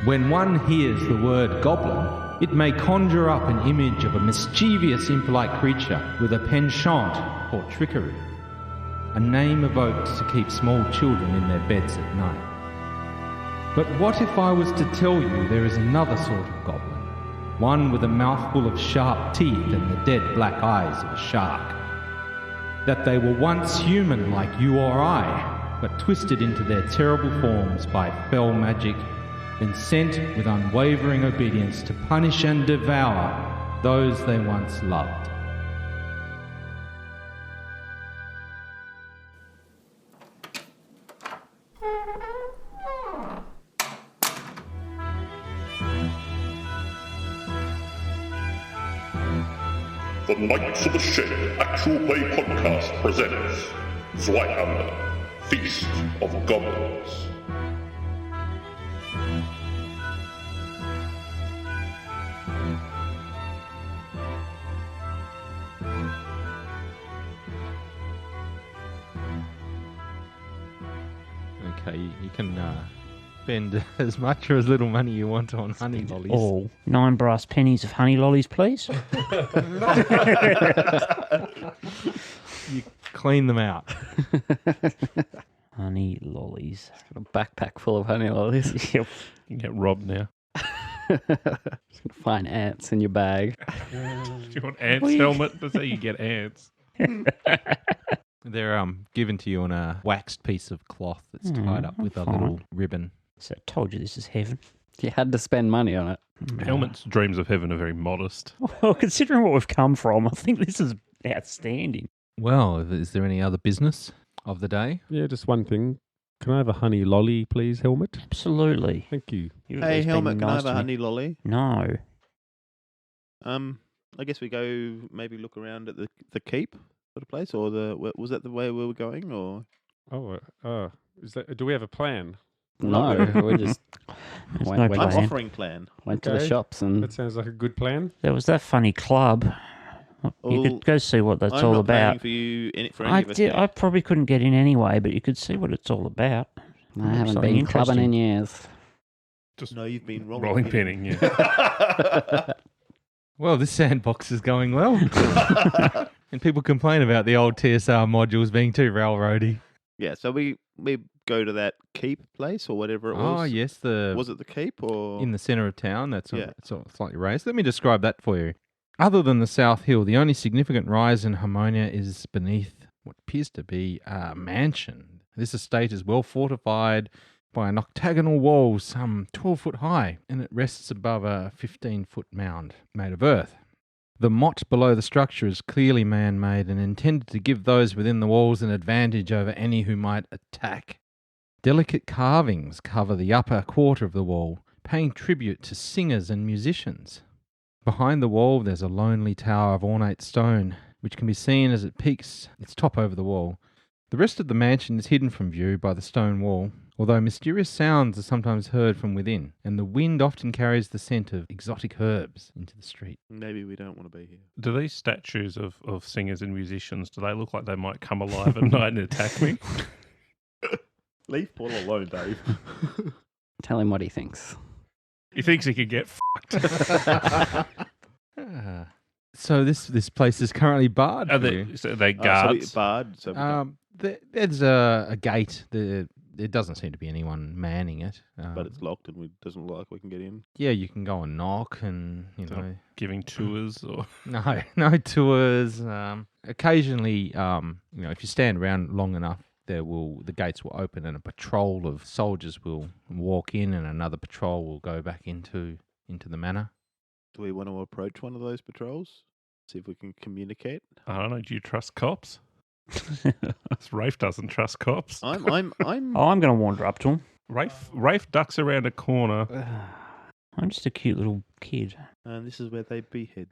When one hears the word goblin, it may conjure up an image of a mischievous imp-like creature with a penchant for trickery, a name evoked to keep small children in their beds at night. But what if I was to tell you there is another sort of goblin, one with a mouthful of sharp teeth and the dead black eyes of a shark? That they were once human like you or I, but twisted into their terrible forms by fell magic, then sent with unwavering obedience to punish and devour those they once loved. The Knights of the Shed Actual Play Podcast presents Zweihander, Feast of Goblins. Okay, you can spend as much or as little money you want on honey lollies. All 9 brass pennies of honey lollies, please. You clean them out. Honey lollies. Got a backpack full of honey lollies. Yep. You can get robbed now. Just gonna find ants in your bag. If you want ants, Helmut, that's how you get ants. They're given to you on a waxed piece of cloth that's tied up with a little ribbon. So I told you this is heaven. You had to spend money on it. Helmut's dreams of heaven are very modest. Well, considering what we've come from, I think this is outstanding. Well, is there any other business of the day? Yeah, just one thing. Can I have a honey lolly, please, Helmut? Absolutely. Thank you. You've Hey, always been Helmut, can I nice have a to me. honey lolly? No. I guess we go maybe look around at the keep sort of place, or was that the way we were going, or? Oh, is that? Do we have a plan? No, we just There's went, no went, I'm plan. offering plan. went to the Okay. shops and That sounds like a good plan. There was that funny club. You Well, could go see what that's I'm all not paying about. for you for any I of us. did. now. I probably couldn't get in anyway, but you could see what it's all about. I haven't Something been clubbing in interesting. years. Just No, you've been rolling pinning, yeah. Well, this sandbox is going well. And people complain about the old TSR modules being too railroady. Yeah, so we go to that keep place or whatever it was. Oh, yes, Was it the keep or? in the centre of town. That's Yeah. it's slightly raised. Let me describe that for you. Other than the South Hill, the only significant rise in Harmonia is beneath what appears to be a mansion. This estate is well fortified by an octagonal wall some 12 foot high, and it rests above a 15-foot mound made of earth. The motte below the structure is clearly man-made and intended to give those within the walls an advantage over any who might attack. Delicate carvings cover the upper quarter of the wall, paying tribute to singers and musicians. Behind the wall there's a lonely tower of ornate stone, which can be seen as it peaks its top over the wall. The rest of the mansion is hidden from view by the stone wall, although mysterious sounds are sometimes heard from within, and the wind often carries the scent of exotic herbs into the street. Maybe we don't want to be here. Do these statues of singers and musicians, do they look like they might come alive at night and attack me? Leave Paul alone, Dave. Tell him what he thinks. He thinks he could get fucked. So this place is currently barred. Are for you. they guards? Barred. So we don't- There's a gate. There doesn't seem to be anyone manning it. but it's locked and it doesn't look like we can get in. Yeah, you can go and knock, and So- Giving tours or no tours. Occasionally, if you stand around long enough, the gates will open and a patrol of soldiers will walk in, and another patrol will go back into the manor. Do we want to approach one of those patrols? See if we can communicate. I don't know. Do you trust cops? Rafe doesn't trust cops. I'm Oh, I'm going to wander up to him. Rafe ducks around a corner. I'm just a cute little kid. and this is where they behead.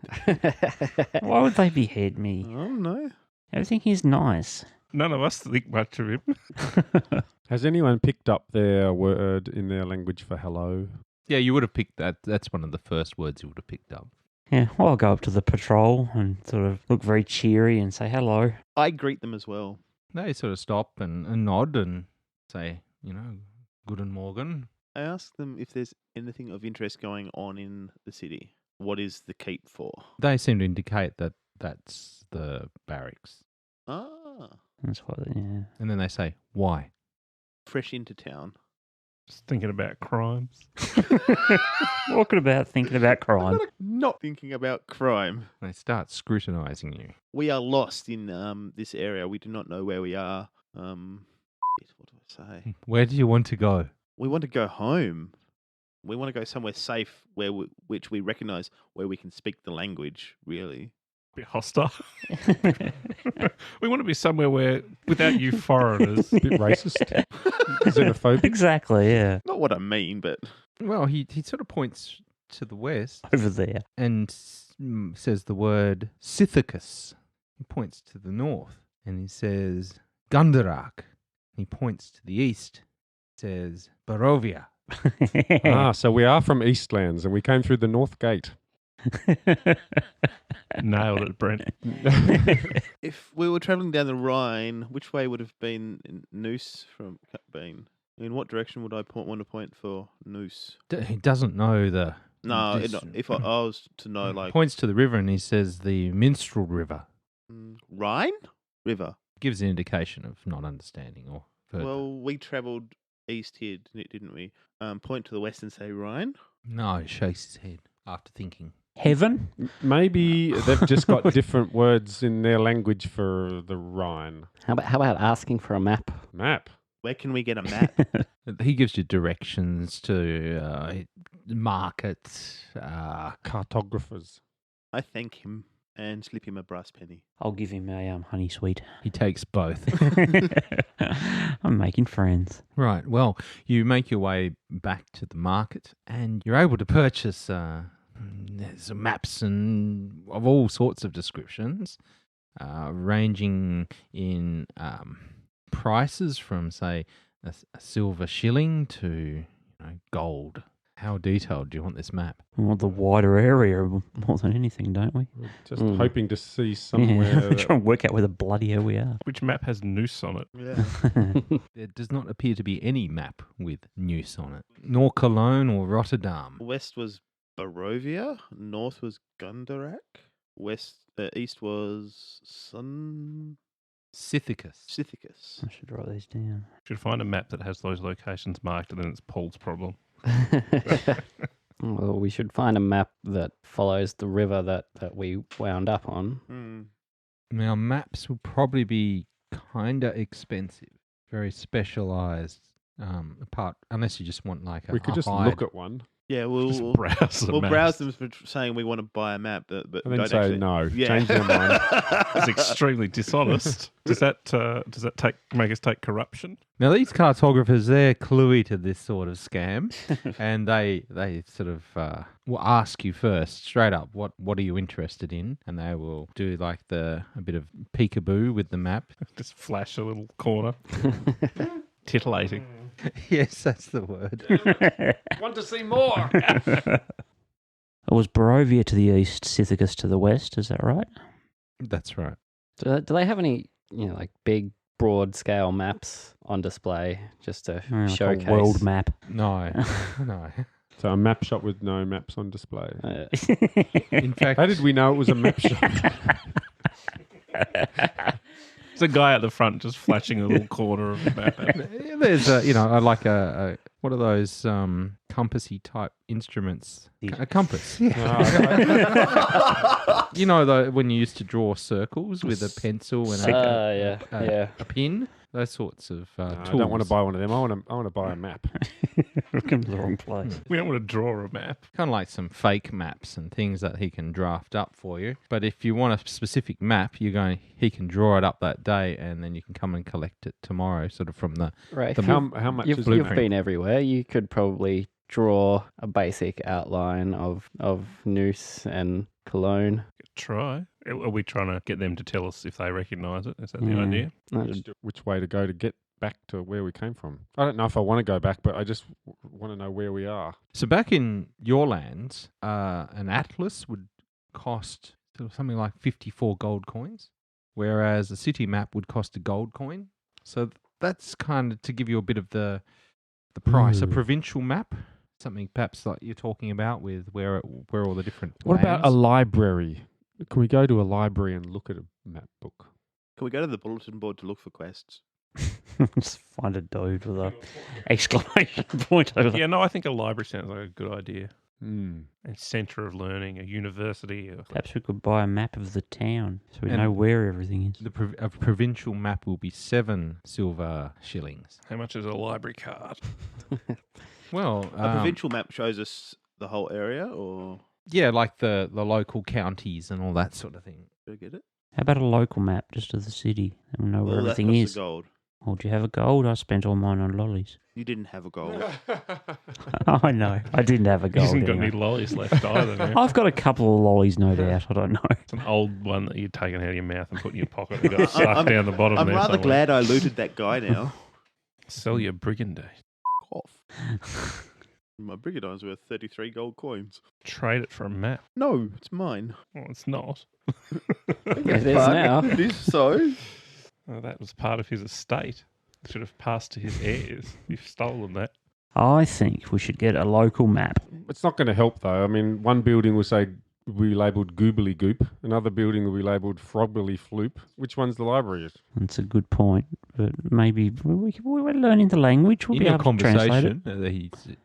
Why would they behead me? I don't know. Everything is nice. None of us think much of him. Has anyone picked up their word in their language for hello? Yeah, you would have picked that. That's one of the first words you would have picked up. Yeah, well, I'll go up to the patrol and sort of look very cheery and say hello. I greet them as well. They sort of stop and nod and say, Guten Morgen. I asked them if there's anything of interest going on in the city. What is the keep for? They seem to indicate that that's the barracks. Ah, That's what, yeah. And then they say, why? fresh into town. Just thinking about crimes. Walking about thinking about crime. Not thinking about crime. They start scrutinizing you. We are lost in this area. We do not know where we are. What do I say? Where do you want to go? We want to go home. We want to go somewhere safe, which we recognise, where we can speak the language. Really, Bit hostile. We want to be somewhere where, without you foreigners. A bit racist. Xenophobic. Exactly, yeah. not what I mean, but Well, he sort of points to the west Over there. and says the word Scythicus. He points to the north and he says Gundarak. He points to the east. He says Barovia. So we are from Eastlands and we came through the North Gate. Nailed it, Brent. if we were travelling down the Rhine, which way would have been Noose from been? In what direction would I want to point for Noose? He doesn't know the... No, this- if I was to know, like points to the river and he says the Minstrel River. Rhine River. Gives an indication of not understanding or further. Well, we travelled east here, didn't we? Point to the west and say Rhine. No, he shakes his head after thinking. Heaven? Maybe they've just got different words in their language for the Rhine. How about asking for a map? Map. Where can we get a map? He gives you directions to markets. Cartographers. I thank him and slip him a brass penny. I'll give him a honey sweet. He takes both. I'm making friends. Right. Well, you make your way back to the market and you're able to purchase some maps and of all sorts of descriptions, ranging in prices from, say, a silver shilling to gold. How detailed do you want this map? Well, the wider area more than anything, don't we? We're just hoping to see somewhere. Yeah. that- Try and work out where the bloody hell we are. Which map has noose on it? Yeah. There does not appear to be any map with Neuse on it, nor Cologne or Rotterdam. West was Barovia. North was Gundarak. East was Scythicus. Scythicus. I should write these down. Should find a map that has those locations marked, and then it's Paul's problem. Well, we should find a map that follows the river that we wound up on. Now, maps will probably be kind of expensive, very specialised. Apart, unless you just want like a we could just hide. look at one Yeah, Just we'll browse the we'll maps. browse them for saying we want to buy a map, but and then don't say actually. no. Yeah. Change their mind. It's extremely dishonest. Does that make us take corruption? Now, these cartographers, they're cluey to this sort of scam, and they sort of will ask you first, straight up, what are you interested in? And they will do like a bit of peekaboo with the map. Just flash a little corner. Titillating. Yes, that's the word. Want to see more? It was Barovia to the east, Scythicus to the west. Is that right? That's right. Do they have any, like big, broad scale maps on display just to Like showcase? a world map. No, no. So a map shop with no maps on display. In fact, How did we know it was a map shop? There's a guy at the front just flashing a little corner of the map. there's like a what are those compassy type instruments? A compass. Yeah. When you used to draw circles with a pencil and yeah. a pin, those sorts of No, tools. I don't want to buy one of them. I want to buy a map. We've come to the wrong place. We don't want to draw a map. Kind of like some fake maps and things that he can draft up for you. But if you want a specific map, he can draw it up that day, and then you can come and collect it tomorrow, sort of from the. Right. The How much You've is the map? been everywhere. You could probably draw a basic outline of Noose and Cologne. Try. Are we trying to get them to tell us if they recognise it? Is that the idea? Which way to go to get back to where we came from? I don't know if I want to go back, but I just want to know where we are. So back in your lands, an atlas would cost something like 54 gold coins, whereas a city map would cost a gold coin. So that's kind of to give you a bit of the the price. A Ooh. provincial map, something perhaps like you're talking about with where all the different. What about a lands- library? Can we go to a library and look at a map book? Can we go to the bulletin board to look for quests? Just find a dude with a exclamation point over. Yeah, no, I think a library sounds like a good idea. Hmm. A centre of learning, a university. Perhaps we could buy a map of the town so we And- know where everything is. a provincial map will be 7 silver shillings. How much is a library card? Well, A provincial map shows us the whole area, or yeah, like the local counties and all that sort of thing. do I get it? How about a local map just of the city? And we know where Well, that everything costs is. the gold. Oh, do you have a gold? I spent all mine on lollies. You didn't have a gold. I know. I didn't have a He gold. hasn't got anyway. any lollies left either. Man. I've got a couple of lollies, no doubt. I don't know. It's an old one that you'd taken out of your mouth and put in your pocket and got stuck down the bottom I'm there rather somewhere. glad I looted that guy now. Sell your brigandine. Off. My brigandine's worth 33 gold coins. Trade it for a map. No, it's mine. Well, it's not. It is now. It is so. Oh, that was part of his estate. It should have passed to his heirs. You've stolen that. I think we should get a local map. It's not going to help though. I mean, one building will say will be labelled Goobly Goop. Another building will be labelled Frogbily Floop. Which one's the library? That's a good point. But maybe we're learning the language. We'll In be your able to translate it. conversation,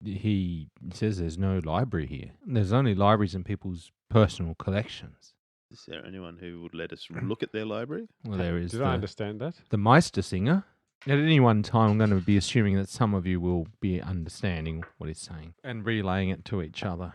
he says there's no library here. There's only libraries in people's personal collections. Is there anyone who would let us look at their library? Well, there is Did I understand that? the Meister singer. At any one time, I'm going to be assuming that some of you will be understanding what he's saying and relaying it to each other.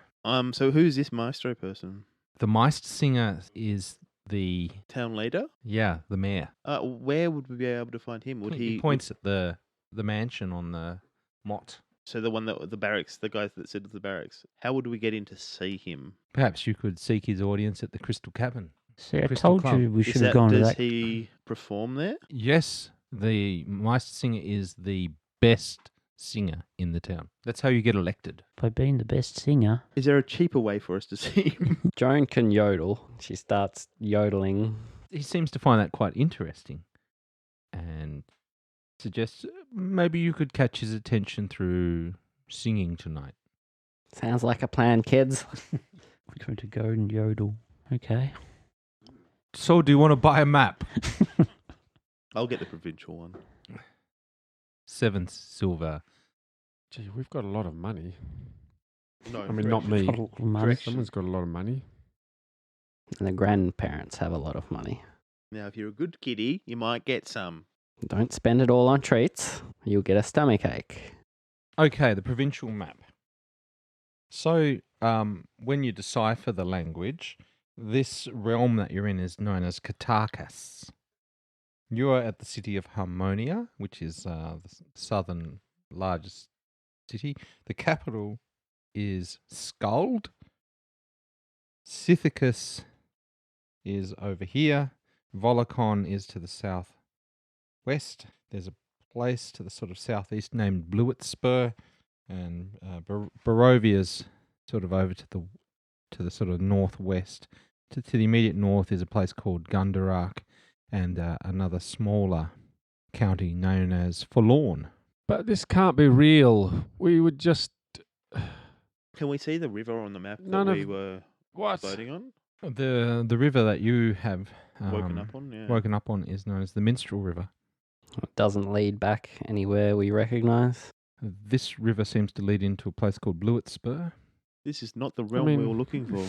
So who's this maestro person? The Meister singer is the Town leader? the mayor. Where would we be able to find him? Would He points at the mansion on the Mott. So the one that the barracks, the guy that said the barracks. How would we get in to see him? Perhaps you could seek his audience at the Crystal Cavern. See, I Crystal told Club. you we Is should have gone to does that. he perform there? Yes, the Meister singer is the best singer in the town. That's how you get elected. By being the best singer. Is there a cheaper way for us to see him? Joan can yodel. She starts yodeling. He seems to find that quite interesting and suggests maybe you could catch his attention through singing tonight. Sounds like a plan, kids. We're going to go and yodel. Okay. So, do you want to buy a map? I'll get the provincial one. 7 silver. Gee, we've got a lot of money. No, I mean, not me. Got a little money. Someone's got a lot of money. And the grandparents have a lot of money. Now, if you're a good kiddie, you might get some. Don't spend it all on treats. You'll get a stomachache. Okay, the provincial map. So, when you decipher the language, this realm that you're in is known as Katarkas. You are at the city of Harmonia, which is the southern largest city. The capital is Skald. Scythicus is over here. Volocon is to the southwest. There's a place to the sort of southeast named Bluetspur, and Barovia's sort of over to the sort of northwest. To the immediate north is a place called Gundarak, and another smaller county known as Forlorn. But this can't be real. We would just... Can we see the river on the map None that of- we were What? floating on? The river that you have Woken up on? Yeah. woken up on is known as the Minstrel River. It doesn't lead back anywhere we recognise. This river seems to lead into a place called Bluetspur. This is not the realm we mean- were looking for.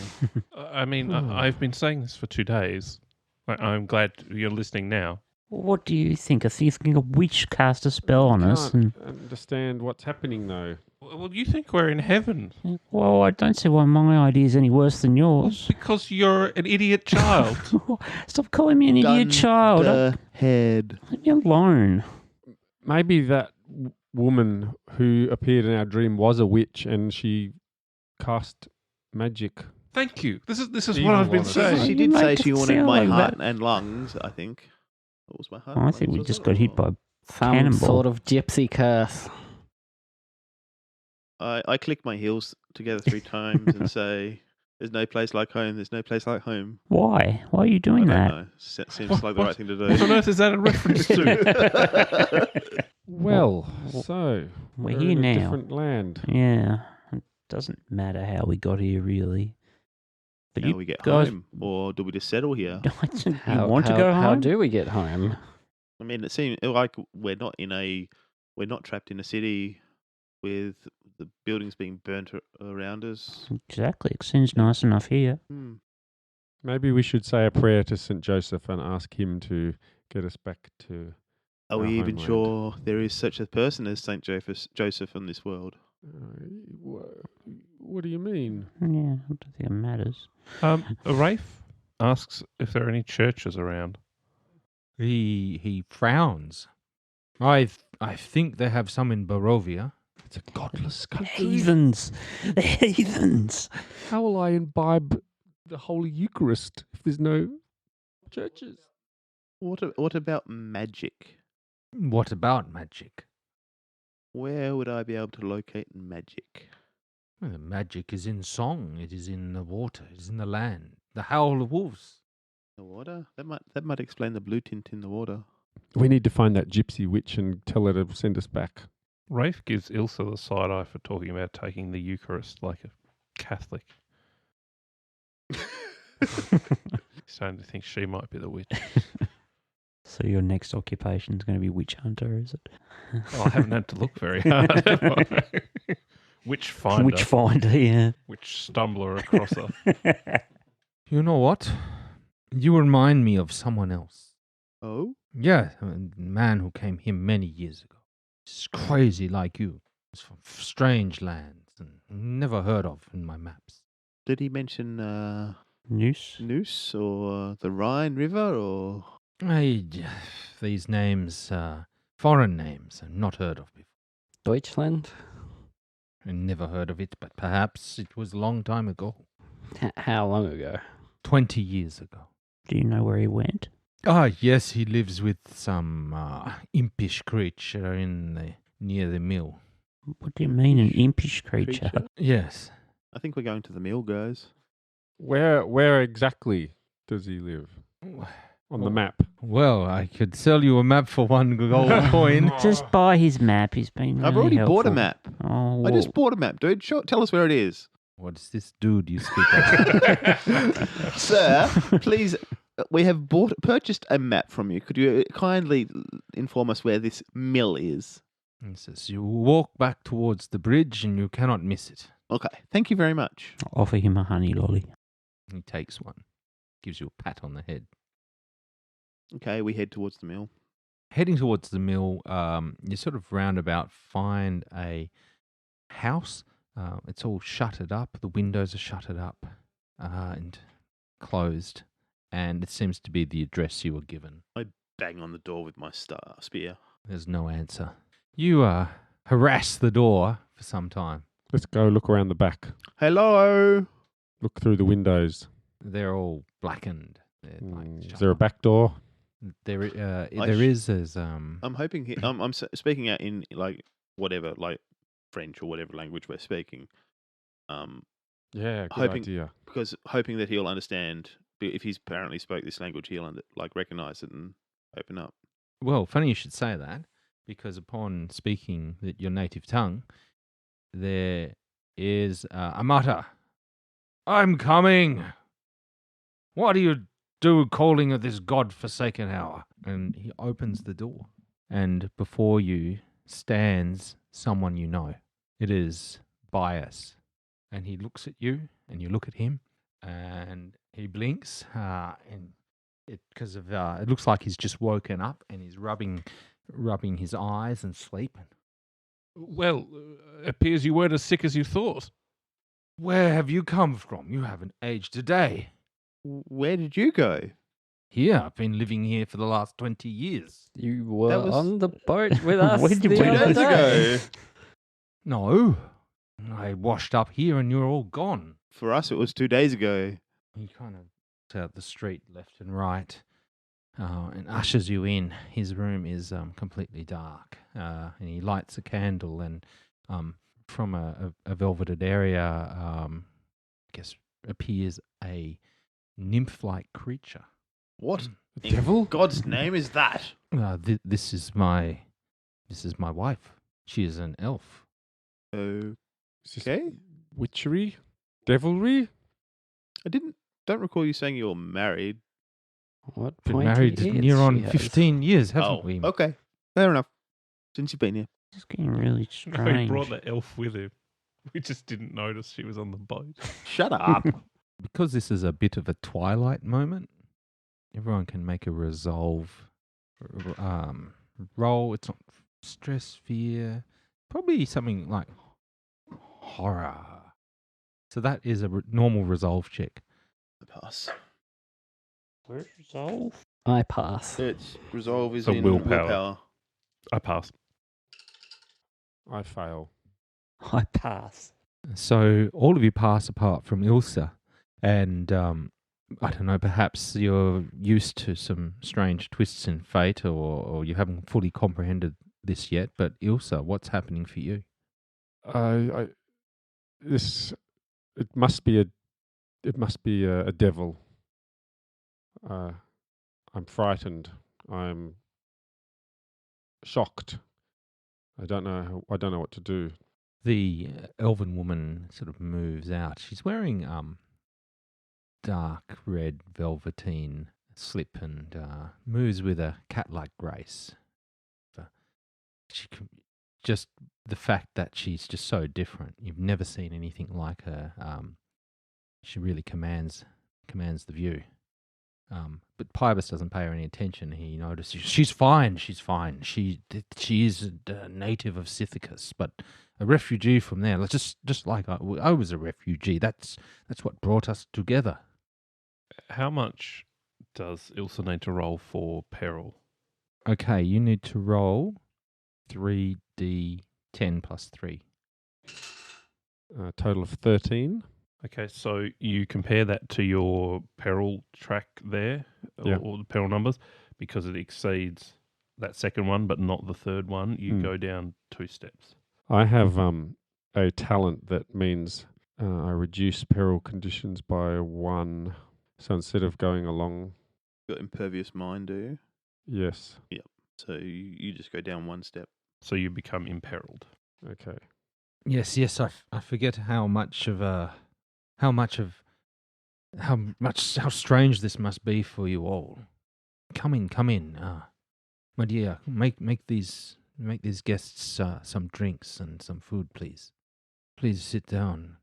I mean, Hmm. I've been saying this for 2 days. I'm glad you're listening now. What do you think? I think a witch cast a spell on us. Can't And, understand what's happening though. Well, you think we're in heaven well, I don't see why my idea is any worse than yours. because you're an idiot child. Stop calling me an idiot child. Head. Leave me alone. Maybe that woman who appeared in our dream was a witch and she cast magic. Thank you. This is Evil what I've been on us. saying. She You did make say it she wanted sound my like heart that. and lungs, I think. What was my heart? I and think we lungs, just was got it, hit or- by Some Cannonball. sort of gypsy curse. I click my heels together 3 times and say, "There's no place like home. There's no place like home." Why? Why are you doing I that? don't know. Seems like the right thing to What on do. earth is that a reference to? Well, so We're We're here in a now. different land. Yeah. It doesn't matter how we got here, really. But How you we get guys, home, or do we just settle here? you want to go home? How do we get home? I mean, it seems like we're not trapped in a city with the buildings being burnt around us. Exactly. It seems nice enough here. Hmm. Maybe we should say a prayer to St. Joseph and ask him to get us back to. Are Our we even homeland. sure there is such a person as Saint Joseph in this world? What do you mean? Yeah, I don't think it matters. Rafe asks if there are any churches around. He frowns. I think they have some in Barovia. It's a godless country. Heathens! The heathens! How will I imbibe the Holy Eucharist if there's no churches? What about magic? What about magic? Where would I be able to locate magic? Well, the magic is in song. It is in the water. It is in the land. The howl of wolves. The water? That might explain the blue tint in the water. We need to find that gypsy witch and tell her to send us back. Rafe gives Ilse the side eye for talking about taking the Eucharist like a Catholic. Starting to think she might be the witch. So your next occupation is going to be witch hunter, is it? Oh, I haven't had to look very hard. have I? Witch finder. Witch finder, yeah. Witch stumbler across her. You know what? You remind me of someone else. Oh? Yeah, a man who came here many years ago. He's crazy like you. He's from strange lands and never heard of in my maps. Did he mention Noose? Noose or the Rhine River or... These names, foreign names, I've not heard of before. Deutschland? I never heard of it, but perhaps it was a long time ago. How long ago? 20 years ago. Do you know where he went? Ah, yes, he lives with some impish creature near the mill. What do you mean, an impish creature? Yes. I think we're going to the mill, guys. Where exactly does he live? On the map. Well, I could sell you a map for 1 gold coin. Just buy his map. He's been I've really already bought a helpful. map. Oh, I just bought a map, dude. Tell us where it is. What is this dude you speak of? Sir, please, we have purchased a map from you. Could you kindly inform us where this mill is? He says, you walk back towards the bridge and you cannot miss it. Okay, thank you very much. I'll offer him a honey lolly. He takes one, gives you a pat on the head. Okay, we head towards the mill. Heading towards the mill, you sort of roundabout find a house. It's all shuttered up. The windows are shuttered up and closed. And it seems to be the address you were given. I bang on the door with my spear. There's no answer. You harass the door for some time. Let's go look around the back. Hello? Look through the windows. They're all blackened. They're Is shut there a up. back door? There sh- is. I'm hoping I'm speaking out in like whatever, like French or whatever language we're speaking. Yeah, good Hoping- idea. Because hoping that he'll understand. If he's apparently spoke this language, he'll recognize it and open up. Well, funny you should say that, because upon speaking your native tongue, there is a mutter. I'm coming. What do you do calling at this god-forsaken hour? And he opens the door, and before you stands someone you know. It is Bias, and he looks at you, and you look at him, and he blinks, and it looks like he's just woken up, and he's rubbing his eyes and sleeping. Well, appears you weren't as sick as you thought. Where have you come from? You haven't aged a day. Where did you go? Here, I've been living here for the last 20 years. You were That was- on the boat with us When did the we Two know other days day. ago. No, I washed up here and you're all gone. For us, it was 2 days ago. He kind of looks out the street left and right and ushers you in. His room is completely dark, and he lights a candle, and from a velveted area, I guess, appears a nymph-like creature. What The in devil? God's name is that? This is my wife. She is an elf. Is this Okay. witchery? Devilry? I don't recall you saying you're married. What Been pointy married ears near on she has. 15 years, haven't we? Okay. Fair enough. Since you've been here. It's getting really He strange. brought the elf with him. We just didn't notice she was on the boat. Shut up. Because this is a bit of a twilight moment, everyone can make a resolve roll. It's not stress, fear, probably something like horror. So that is a normal resolve check. Pass. Where's resolve? I pass. It's resolve is So in willpower. I pass. I fail. I pass. So all of you pass apart from Ilse, and I don't know, perhaps you're used to some strange twists in fate, or you haven't fully comprehended this yet. But Ilse, what's happening for you? It must be a devil. I'm frightened. I'm shocked. I don't know what to do. The elven woman sort of moves out. She's wearing dark red velveteen slip and moves with a cat-like grace. Just the fact that she's just so different. You've never seen anything like her. She really commands the view. But Pybus doesn't pay her any attention. He notices she's fine. She is a native of Scythicus, but a refugee from there. Just like I was a refugee. That's what brought us together. How much does Ilse need to roll for peril? Okay, you need to roll 3d10 plus 3. Total of 13. Okay, so you compare that to your peril track there, Yeah. or the peril numbers, because it exceeds that second one, but not the third one. You go down 2 steps. I have a talent that means I reduce peril conditions by 1. So instead of going along, Got impervious mind, do you? yes. So you just go down 1 step. So you become imperiled. Okay. Yes. I forget how strange this must be for you all. Come in. My dear, make these guests some drinks and some food, please. Please sit down.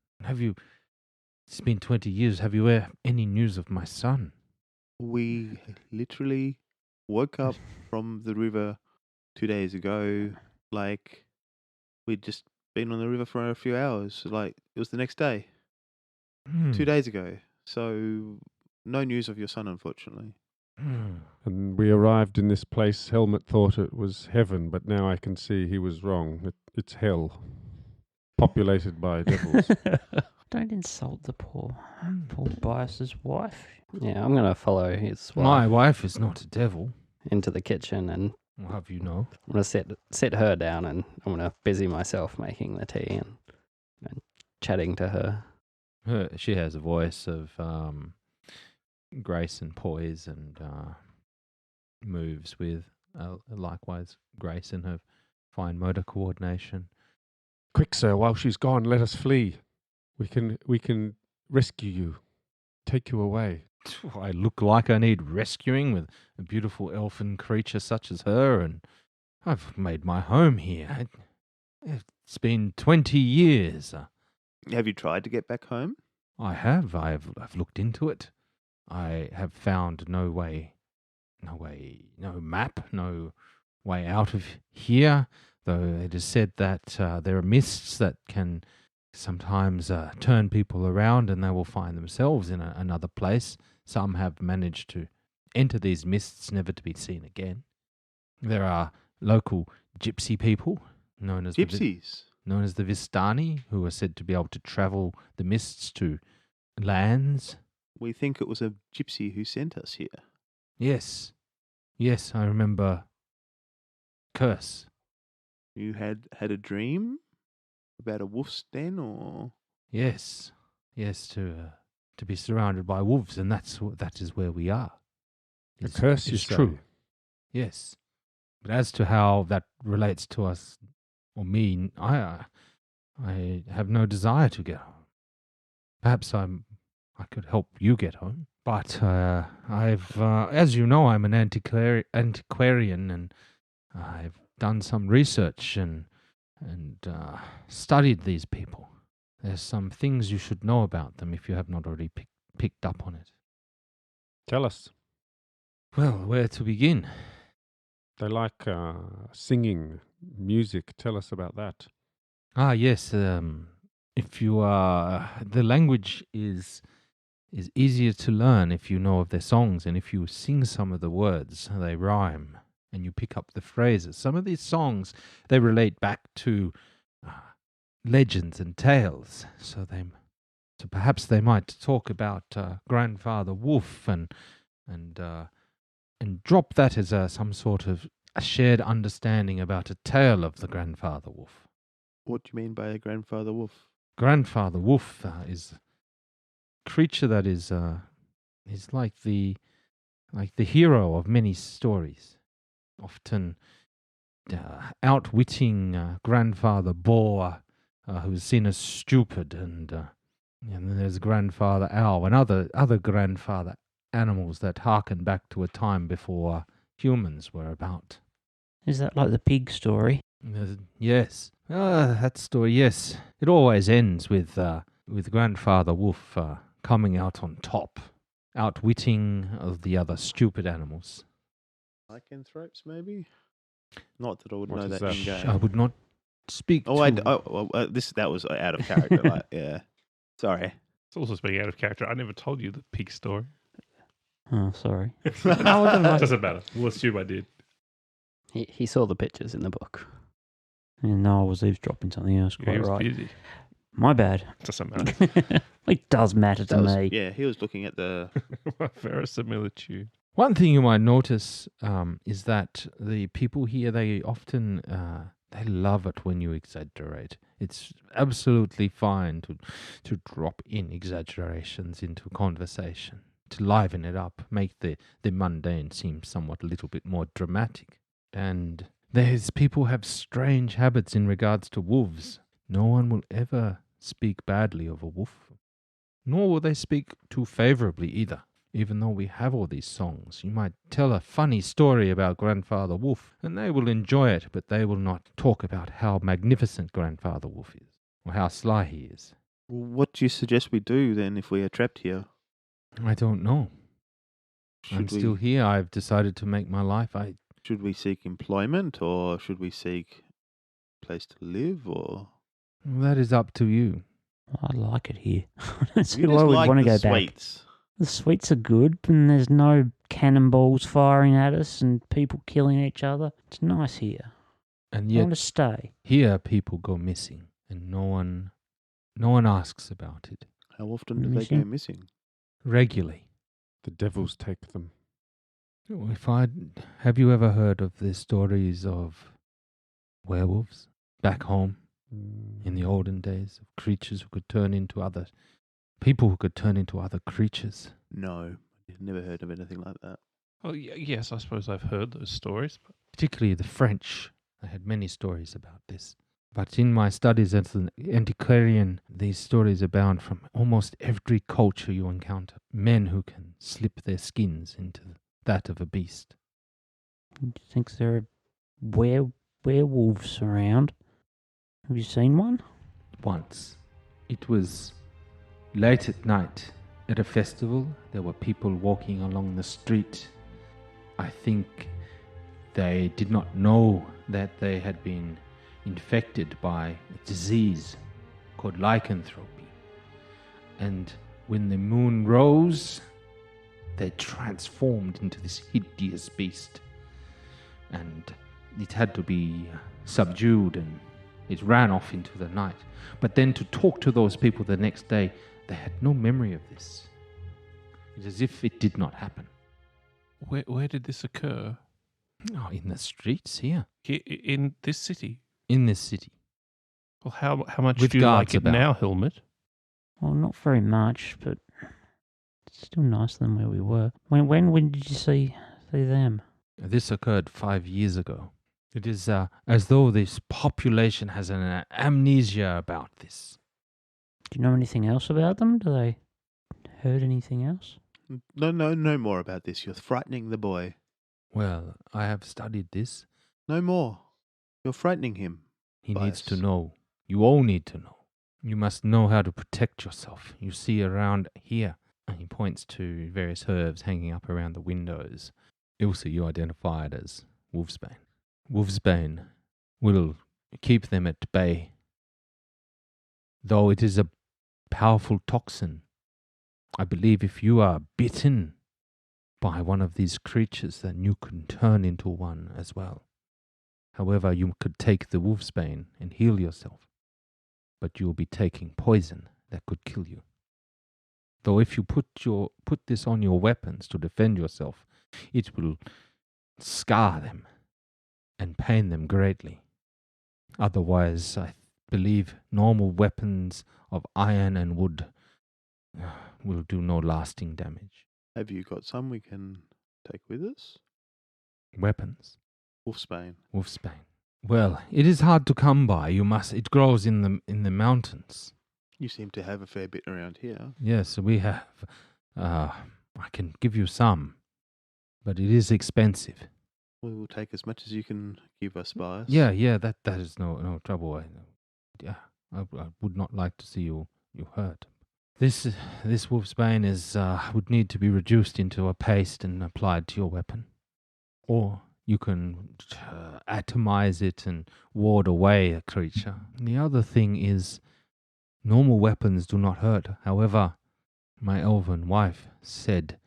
It's been 20 years. Have you any news of my son? We literally woke up from the river 2 days ago. Like, we'd just been on the river for a few hours. Like, it was the next day. 2 days ago. So, no news of your son, unfortunately. And we arrived in this place. Helmut thought it was heaven, but now I can see he was wrong. It's hell, populated by devils. Don't insult the poor Bias's wife. Yeah, I'm going to follow his My wife wife is not a devil. into the kitchen, and I'll have you know. I'm going to sit her down, and I'm going to busy myself making the tea and chatting to her. She has a voice of grace and poise, and moves with likewise grace in her fine motor coordination. Quick, sir, while she's gone, let us flee. We can rescue you, take you away. I look like I need rescuing with a beautiful elfin creature such as her, and I've made my home here. It's been 20 years. Have you tried to get back home? I have. I've looked into it. I have found no map, no way out of here, though it is said that there are mists that can sometimes turn people around and they will find themselves in another place. Some have managed to enter these mists, never to be seen again. There are local gypsy people known as Gypsies. known as the Vistani, who are said to be able to travel the mists to lands. We think it was a gypsy who sent us here. Yes, I remember Curse. You had a dream about a wolf's den, or Yes, to be surrounded by wolves, and that is where we are. A curse, you it's say? true. Yes, but as to how that relates to us Or me, I have no desire to get home. Perhaps I could help you get home. But as you know, I'm an antiquarian, and I've done some research and studied these people. There's some things you should know about them if you have not already picked up on it. Tell us. Well, where to begin? They like singing, music. Tell us about that. Ah, yes. If you are, the language is easier to learn if you know of their songs, and if you sing some of the words, they rhyme, and you pick up the phrases. Some of these songs, they relate back to legends and tales. So perhaps they might talk about Grandfather Wolf and drop that as some sort of a shared understanding about a tale of the Grandfather Wolf. What do you mean by a grandfather wolf? Grandfather Wolf is a creature that is like the hero of many stories, often outwitting Grandfather Boar, who is seen as stupid, and then there's Grandfather Owl and other grandfather animals that harken back to a time before humans were about. Is that like the pig story? Yes. That story, yes. It always ends with Grandfather Wolf coming out on top, outwitting of the other stupid animals. Lycanthropes, maybe? Not that I would What know is that that? in game. I would not speak Oh, to... that was out of character. Like, yeah. Sorry. It's also speaking out of character. I never told you the pig story. Oh, sorry. Doesn't matter. We'll assume I did. He saw the pictures in the book. Yeah, no, I was eavesdropping something else. He Quite was right. busy. My bad. Doesn't matter. It does matter to me. Yeah, he was looking at the... Verisimilitude. One thing you might notice is that the people here, they often they love it when you exaggerate. It's absolutely fine to drop in exaggerations into conversation, to liven it up, make the mundane seem somewhat a little bit more dramatic. And there's people have strange habits in regards to wolves. No one will ever speak badly of a wolf, nor will they speak too favorably either. Even though we have all these songs, you might tell a funny story about Grandfather Wolf, and they will enjoy it, but they will not talk about how magnificent Grandfather Wolf is, or how sly he is. What do you suggest we do then if we are trapped here? I don't know. I'm Should we, still here. I've decided to make my life. should we seek employment, or should we seek a place to live, or... That is up to you. I like it here. I don't see You why just we'd like want to the go back. sweets. The sweets are good, and there's no cannonballs firing at us and people killing each other. It's nice here. And I yet, want to stay. here people go missing, and no one asks about it. How often do they go Missing? missing? Regularly. The devils take them. Have you ever heard of the stories of werewolves back home in the olden days, of creatures who could turn into other people, who could turn into other creatures? No, I've never heard of anything like that. Oh, yes, I suppose I've heard those stories. But Particularly the French. I had many stories about this. But in my studies as an antiquarian, these stories abound from almost every culture you encounter. Men who can slip their skins into that of a beast. Do you think there are werewolves around? Have you seen one? Once, it was late at night at a festival. There were people walking along the street. I think they did not know that they had been infected by a disease called lycanthropy. And when the moon rose, they transformed into this hideous beast. And it had to be subdued, and it ran off into the night. But then to talk to those people the next day, they had no memory of this. It's as if it did not happen. where did this occur? Oh, in the streets here. Here in this city? In this city. Well, how much With do you like guards it about. now, Helmut? Well, not very much, but it's still nicer than where we were. When did you see them? This occurred 5 years ago. It is as though this population has an amnesia about this. Do you know anything else about them? Do they heard anything else? No more about this. You're frightening the boy. Well, I have studied this. No more. You're frightening him. He needs to Bias. know. You all need to know. You must know how to protect yourself. You see around here. And he points to various herbs hanging up around the windows. Ilse, you identify it as wolfsbane. Wolfsbane will keep them at bay. Though it is a powerful toxin, I believe if you are bitten by one of these creatures, then you can turn into one as well. However, you could take the wolfsbane and heal yourself, but you will be taking poison that could kill you. Though if you put this on your weapons to defend yourself, it will scar them and pain them greatly. Otherwise, I believe normal weapons of iron and wood will do no lasting damage. Have you got some we can take with us? Weapons? Wolfsbane. Wolfsbane. Well, it is hard to come by. It grows in the mountains. You seem to have a fair bit around here. Yes, we have. I can give you some, but it is expensive. We will take as much as you can give us, Bias. Yeah, that is no trouble. I would not like to see you hurt. This wolfsbane would need to be reduced into a paste and applied to your weapon, or you can atomize it and ward away a creature. The other thing is, normal weapons do not hurt. However, my elven wife said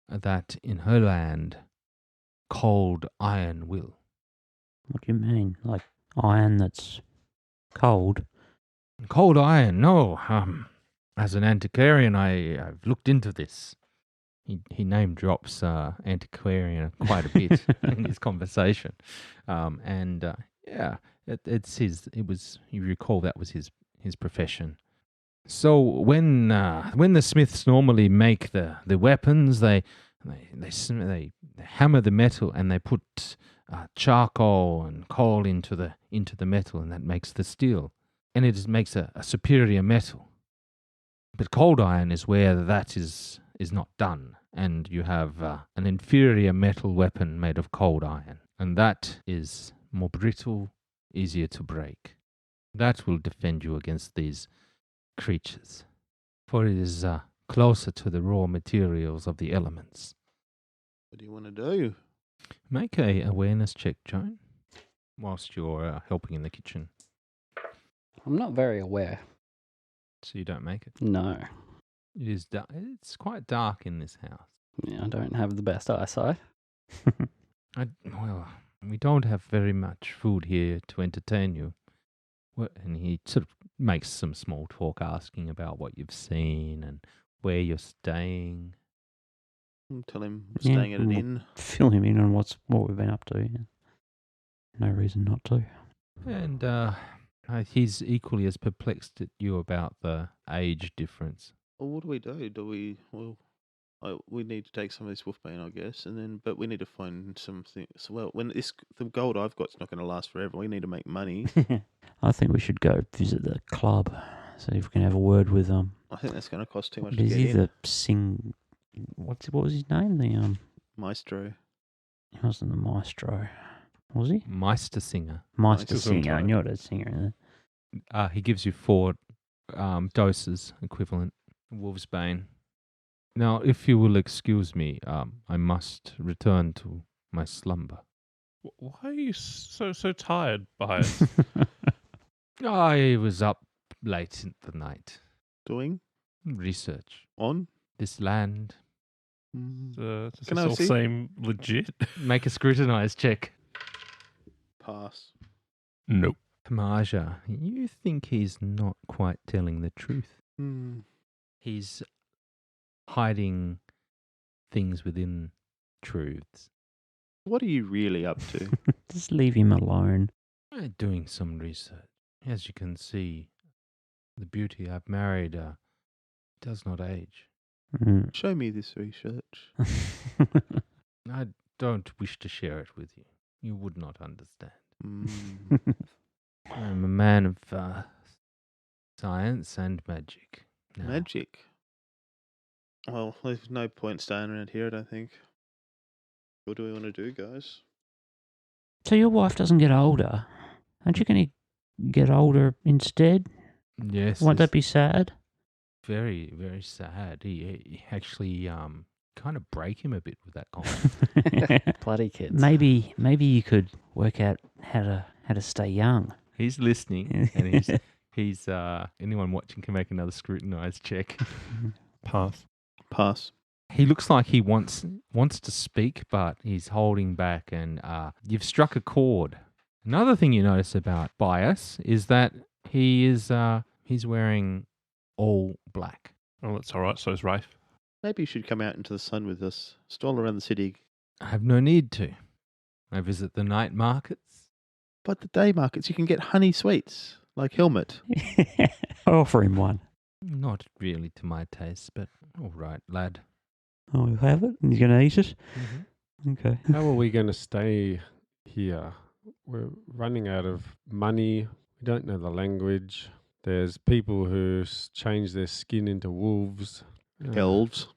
that in her land, cold iron will. What do you mean? Like iron that's cold? Cold iron? No. As an antiquarian, I've looked into this. He name drops antiquarian quite a bit in his conversation, it's his. It was, you recall, that was his profession. So when the smiths normally make the weapons, they hammer the metal and they put charcoal and coal into the metal, and that makes the steel, and it makes a superior metal. But cold iron is where that is not done, and you have an inferior metal weapon made of cold iron, and that is more brittle, easier to break. That will defend you against these creatures, for it is closer to the raw materials of the elements. What do you want to do? Make a awareness check, Joan, whilst you're helping in the kitchen, I'm not very aware. so you don't make it. No. It is it's quite dark in this house. Yeah, I don't have the best eyesight. Well, we don't have very much food here to entertain you. And he sort of makes some small talk, asking about what you've seen and where you're staying. Tell him we're staying at an we'll inn. Fill him in on what we've been up to. Yeah. No reason not to. And he's equally as perplexed at you about the age difference. Well, what do we do? We need to take some of this wolfbane, I guess, but we need to find something. So, well, the gold I've got's not going to last forever. We need to make money. I think we should go visit the club, see if we can have a word with I think that's going to cost too much What to is get he? in. The what was his name? The Maestro. He wasn't the maestro, was he? Meister Singer. Meister Meister's singer. I on knew it was a singer. He gives you 4 doses equivalent wolfsbane. Now, if you will excuse me, I must return to my slumber. Why are you so tired, Bias? I was up late in the night. Doing? Research. On? This land. Does Can this I all see? seem legit? Make a scrutinize check. Pass. Nope. Maja, you think he's not quite telling the truth. He's hiding things within truths. What are you really up to? Just leave him alone. I'm doing some research. As you can see, the beauty I've married does not age. Mm. Show me this research. I don't wish to share it with you. You would not understand. Mm. I'm a man of science and magic. now. Magic. Well, there's no point staying around here, I don't think. What do we want to do, guys? So your wife doesn't get older. Aren't you going to get older instead? Yes, Won't it's that be sad? very, very sad. He actually kind of break him a bit with that comment. Bloody kids. Maybe you could work out how to stay young. He's listening, and he's anyone watching can make another scrutinized check. Pass. Pass. He looks like he wants to speak, but he's holding back, and you've struck a chord. Another thing you notice about Bias is that he's wearing all black. Oh, that's all right. So is Rafe. Maybe you should come out into the sun with us. Stroll around the city. I have no need to. I visit the night markets. But the day markets, you can get honey sweets, like Helmut. I'll offer him one. Not really to my taste, but all right, lad. Oh, he'll have it? And he's going to eat it? Okay. How are we going to stay here? We're running out of money. We don't know the language. There's people who change their skin into wolves. Elves.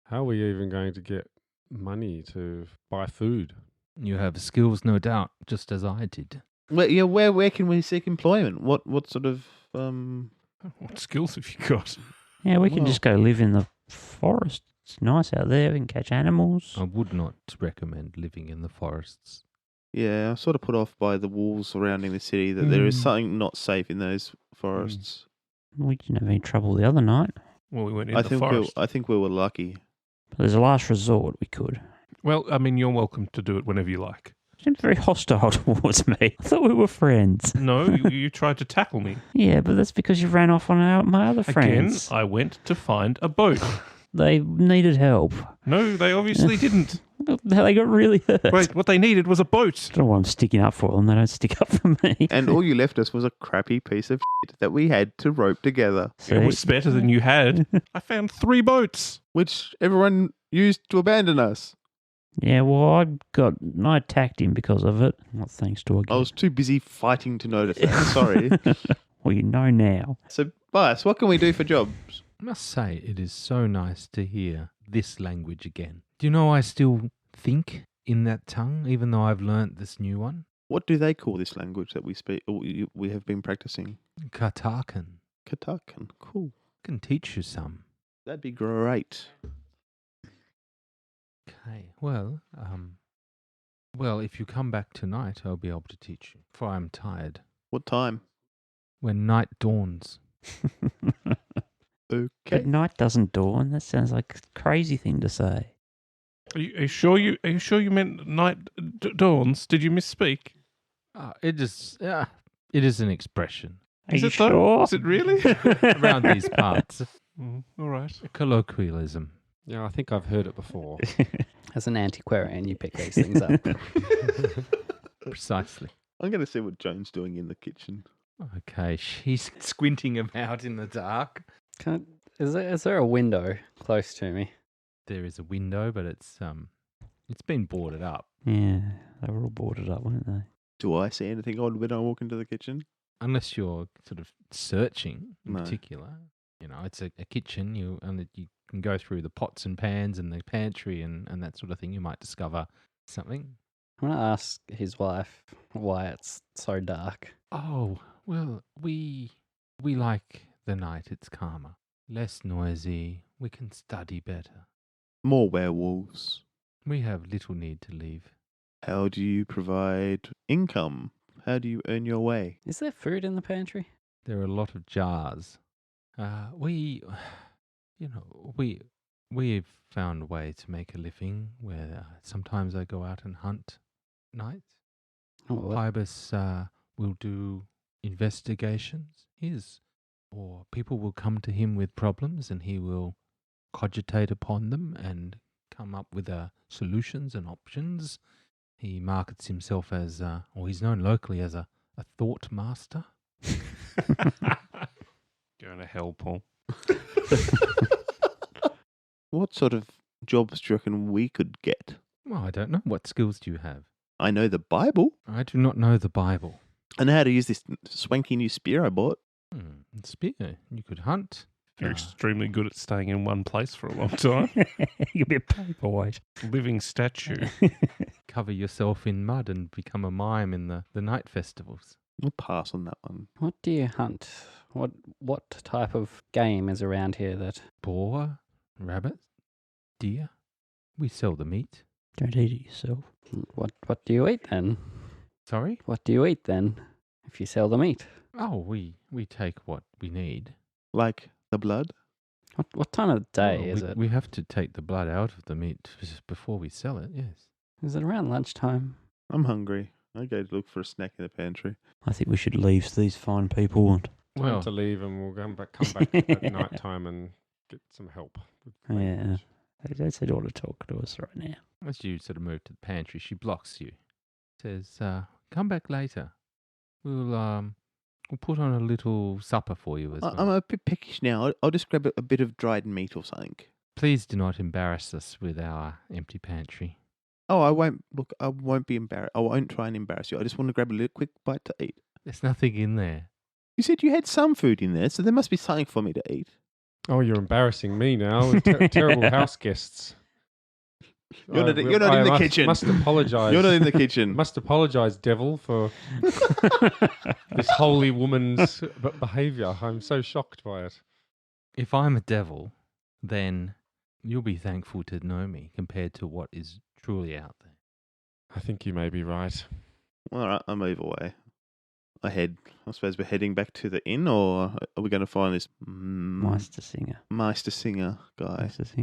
How are we even going to get money to buy food? You have skills, no doubt, just as I did. Where can we seek employment? What sort of What skills have you got? Yeah, we can Well- just go live in the forest. It's nice out there. We can catch animals. I would not recommend living in the forests. Yeah, I'm sort of put off by the walls surrounding the city that there is Mm. something not safe in those forests. We didn't have any trouble the other night. Well, we went in I the think forest. I think we were lucky. But as a last resort, we could. Well, I mean, you're welcome to do it whenever you like. You seemed very hostile towards me. I thought we were friends. No, you tried to tackle me. Yeah, but that's because you ran off on my other Again, friends. I went to find a boat. They needed help. No, they obviously didn't. They got really hurt. Wait, what they needed was a boat. I don't know why I'm sticking up for them. They don't stick up for me. And all you left us was a crappy piece of shit that we had to rope together, It was better than you had. I found 3 boats. which everyone used to abandon us. Yeah, well, I attacked him because of it. Not thanks to a I was too busy fighting to notice that. Sorry. Well, you know now. So, Bias, what can we do for jobs? I must say, it is so nice to hear this language again. Do you know I still think in that tongue, even though I've learnt this new one? What do they call this language that we speak? Or we have been practicing? Katakan. Katakan. Cool. Can teach you some. That'd be great. Okay, well, if you come back tonight, I'll be able to teach you, for I'm tired. What time? When night dawns. Okay. But night doesn't dawn. That sounds like a crazy thing to say. Are you sure you meant night dawns? Did you misspeak? It is an expression Is Are it you though? sure? Is it really? around these parts. All right. A colloquialism. Yeah, I think I've heard it before. As an antiquarian, you pick these things up. Precisely. I'm going to see what Joan's doing in the kitchen. Okay, she's squinting about in the dark. Is there a window close to me? There is a window, but it's been boarded up. Yeah, they were all boarded up, weren't they? Do I see anything odd when I walk into the kitchen? Unless you're sort of searching in No. particular. You know, it's a kitchen. You can go through the pots and pans and the pantry and that sort of thing. You might discover something. I'm going to ask his wife why it's so dark. Oh, well, we like the night. It's calmer, less noisy. We can study better. More werewolves. We have little need to leave. How do you provide income? How do you earn your way? Is there food in the pantry? There are a lot of jars. We've found a way to make a living where sometimes I go out and hunt nights. Oh, what? Pybus will do investigations. Or people will come to him with problems and he will cogitate upon them and come up with solutions and options. He markets himself as, or he's known locally as a thought master. Going to hell, Paul. What sort of jobs do you reckon we could get? Well, I don't know. What skills do you have? I know the Bible. I do not know the Bible. I know how to use this swanky new spear I bought. Spear. You could hunt. You're extremely good at staying in one place for a long time. You'll be a paperweight. Living statue. Cover yourself in mud and become a mime in the night festivals. We'll pass on that one. What do you hunt? What type of game is around here that... Boar, rabbit, deer. We sell the meat. Don't eat it yourself. What do you eat then? Sorry? What do you eat then, if you sell the meat? Oh, we take what we need. Like the blood? What time of day Well, is it? We have to take the blood out of the meat before we sell it, yes. Is it around lunchtime? I'm hungry. I go to look for a snack in the pantry. I think we should leave these fine people. And Time to leave, and we'll come back at night time and get some help. With yeah, language. they said all to talk to us right now. as you sort of move to the pantry, she blocks you. Says, come back later. We'll put on a little supper for you as well. I'm a bit peckish now. I'll just grab a bit of dried meat or something. Please do not embarrass us with our empty pantry. Oh, I won't. Look, I won't be embarrassed. I won't try and embarrass you. I just want to grab a little quick bite to eat. There's nothing in there. You said you had some food in there, so there must be something for me to eat. Oh, you're embarrassing me now. With terrible house guests. You're not in the kitchen. Must apologise. You're not in the kitchen. Must apologise, devil, for this holy woman's behaviour. I'm so shocked by it. If I'm a devil, then you'll be thankful to know me compared to what is truly out there. I think you may be right. All right, I'll move away. I suppose we're heading back to the inn, or are we going to find this Meister Singer. guy? Meister Singer.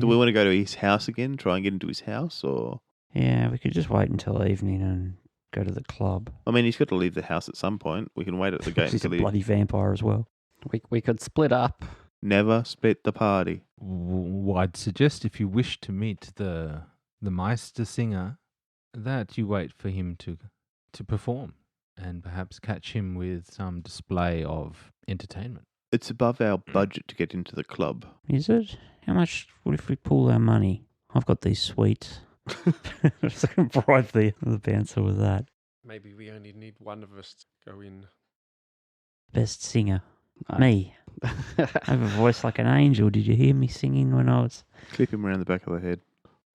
Do we want to go to his house again, try and get into his house, or? Yeah, we could just wait until evening and go to the club. I mean, he's got to leave the house at some point. We can wait at the gate He's a until he... bloody vampire as well. We could split up. Never split the party. I'd suggest if you wish to meet the Meister Singer, that you wait for him to perform and perhaps catch him with some display of entertainment. It's above our budget to get into the club. Is it? How much? What if we pull our money? I've got these sweets. Just going to bribe the bouncer with that. Maybe we only need one of us to go in. Best singer. Me. I have a voice like an angel. Did you hear me singing when I was... Clip him around the back of the head.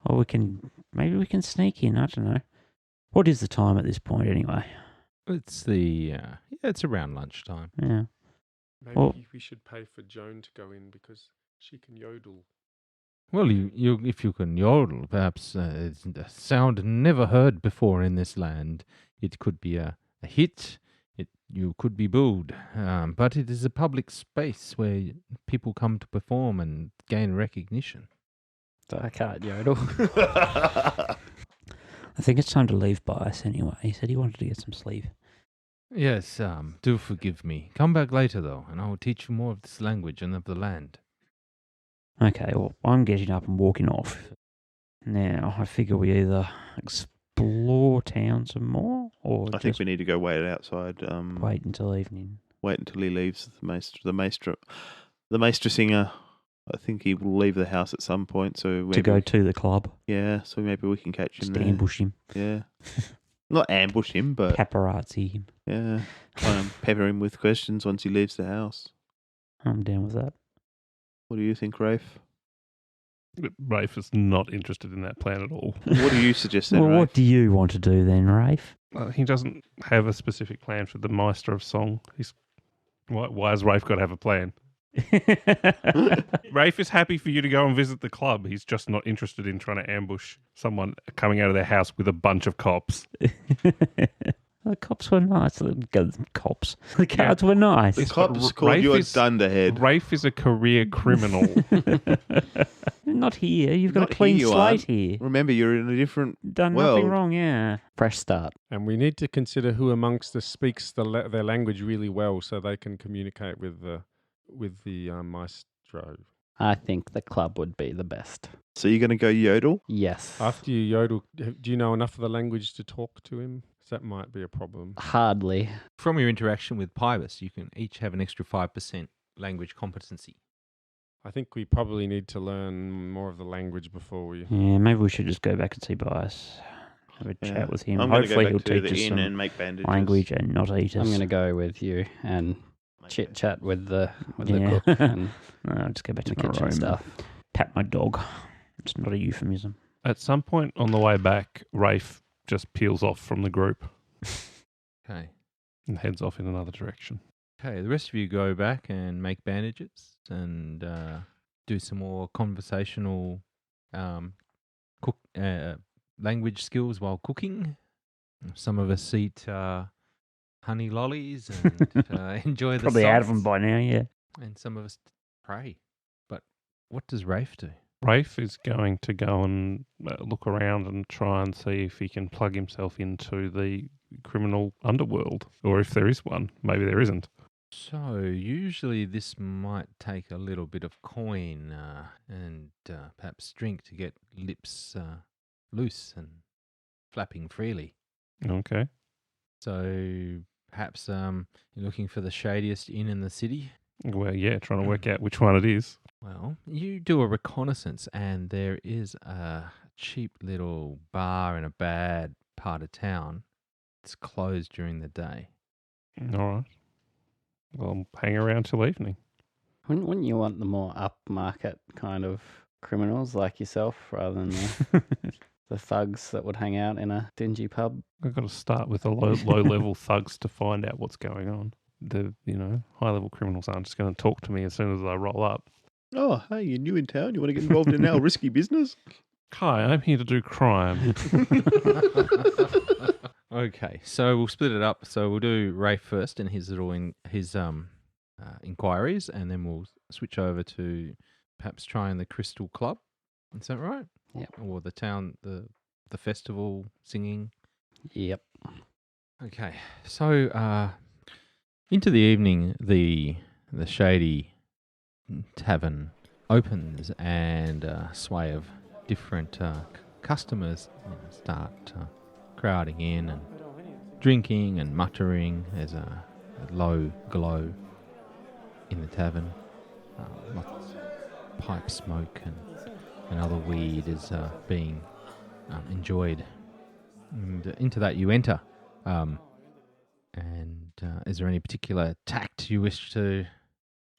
Or maybe we can sneak in. I don't know. What is the time at this point anyway? It's it's around lunchtime. Yeah. Maybe we should pay for Joan to go in because she can yodel. Well, if you can yodel, perhaps it's a sound never heard before in this land. It could be a hit. You could be booed, but it is a public space where people come to perform and gain recognition. I can't yodel. I think it's time to leave Bias anyway. He said he wanted to get some sleep. Yes, do forgive me. Come back later, though, and I will teach you more of this language and of the land. Okay, well, I'm getting up and walking off. Now, I figure we either explore town some more, or I think we need to go wait outside. wait until evening. Wait until he leaves the Meister Singer. I think he will leave the house at some point. So maybe, To go to the club. Yeah, so maybe we can catch him Just there. ambush him. Yeah. Not ambush him, but Paparazzi him. yeah, kind of pepper him with questions once he leaves the house. I'm down with that. What do you think, Rafe? Rafe is not interested in that plan at all. What do you suggest then, Well, Rafe? what do you want to do then, Rafe? He doesn't have a specific plan for the Meister of Song. Why has Rafe got to have a plan? Rafe is happy for you to go and visit the club. He's just not interested in trying to ambush someone coming out of their house with a bunch of cops. The cops were nice. The cops. The guards were nice. The It's cops got- called Rafe you a is- dunderhead. Rafe is a career criminal. Not here. You've got Not a clean here you slate aren't. here. Remember, you're in a different Done world. nothing wrong, yeah. Fresh start. And we need to consider who amongst us speaks their language really well, so they can communicate with the maestro. I think the club would be the best. So you're going to go yodel? Yes. After you yodel, do you know enough of the language to talk to him? 'Cause that might be a problem. Hardly. From your interaction with Pybus, you can each have an extra 5% language competency. I think we probably need to learn more of the language before we... Yeah, maybe we should just go back and see Bias. have a Yeah. chat with him. I'm going to Hopefully go he'll back to teach the us inn some and make bandages. language and not eat us. I'm going to go with you and chit chat with the Yeah. cook and No, I'll just go back the to my kitchen room stuff. and pat my dog. It's not a euphemism. At some point on the way back, Rafe just peels off from the group Okay. and heads off in another direction. Okay, the rest of you go back and make bandages and do some more conversational cook language skills while cooking. Some of us eat honey lollies and enjoy the Probably out of them sights. by now, yeah. And some of us pray. But what does Rafe do? Rafe is going to go and look around and try and see if he can plug himself into the criminal underworld, or if there is one. Maybe there isn't. So usually this might take a little bit of coin and perhaps drink to get lips loose and flapping freely. Okay. So perhaps you're looking for the shadiest inn in the city. Well, yeah, trying to work out which one it is. Well, you do a reconnaissance and there is a cheap little bar in a bad part of town. It's closed during the day. All right. Well, hang around till evening. Wouldn't you want the more upmarket kind of criminals like yourself rather than the thugs that would hang out in a dingy pub? I've got to start with the low level thugs to find out what's going on. The high level criminals aren't just going to talk to me as soon as I roll up. Oh, hey, you're new in town. You want to get involved in our risky business? Hi, I'm here to do crime. Okay, so we'll split it up. So we'll do Rafe first and his inquiries, and then we'll switch over to perhaps trying the Crystal Club. Is that right? Yep. Or the town, the festival singing. Yep. Okay, so into the evening, the shady tavern opens, and a sway of different customers start crowding in and drinking and muttering. There's a low glow in the tavern. Lots of pipe smoke and other weed is being enjoyed. And into that you enter. And is there any particular tact you wish to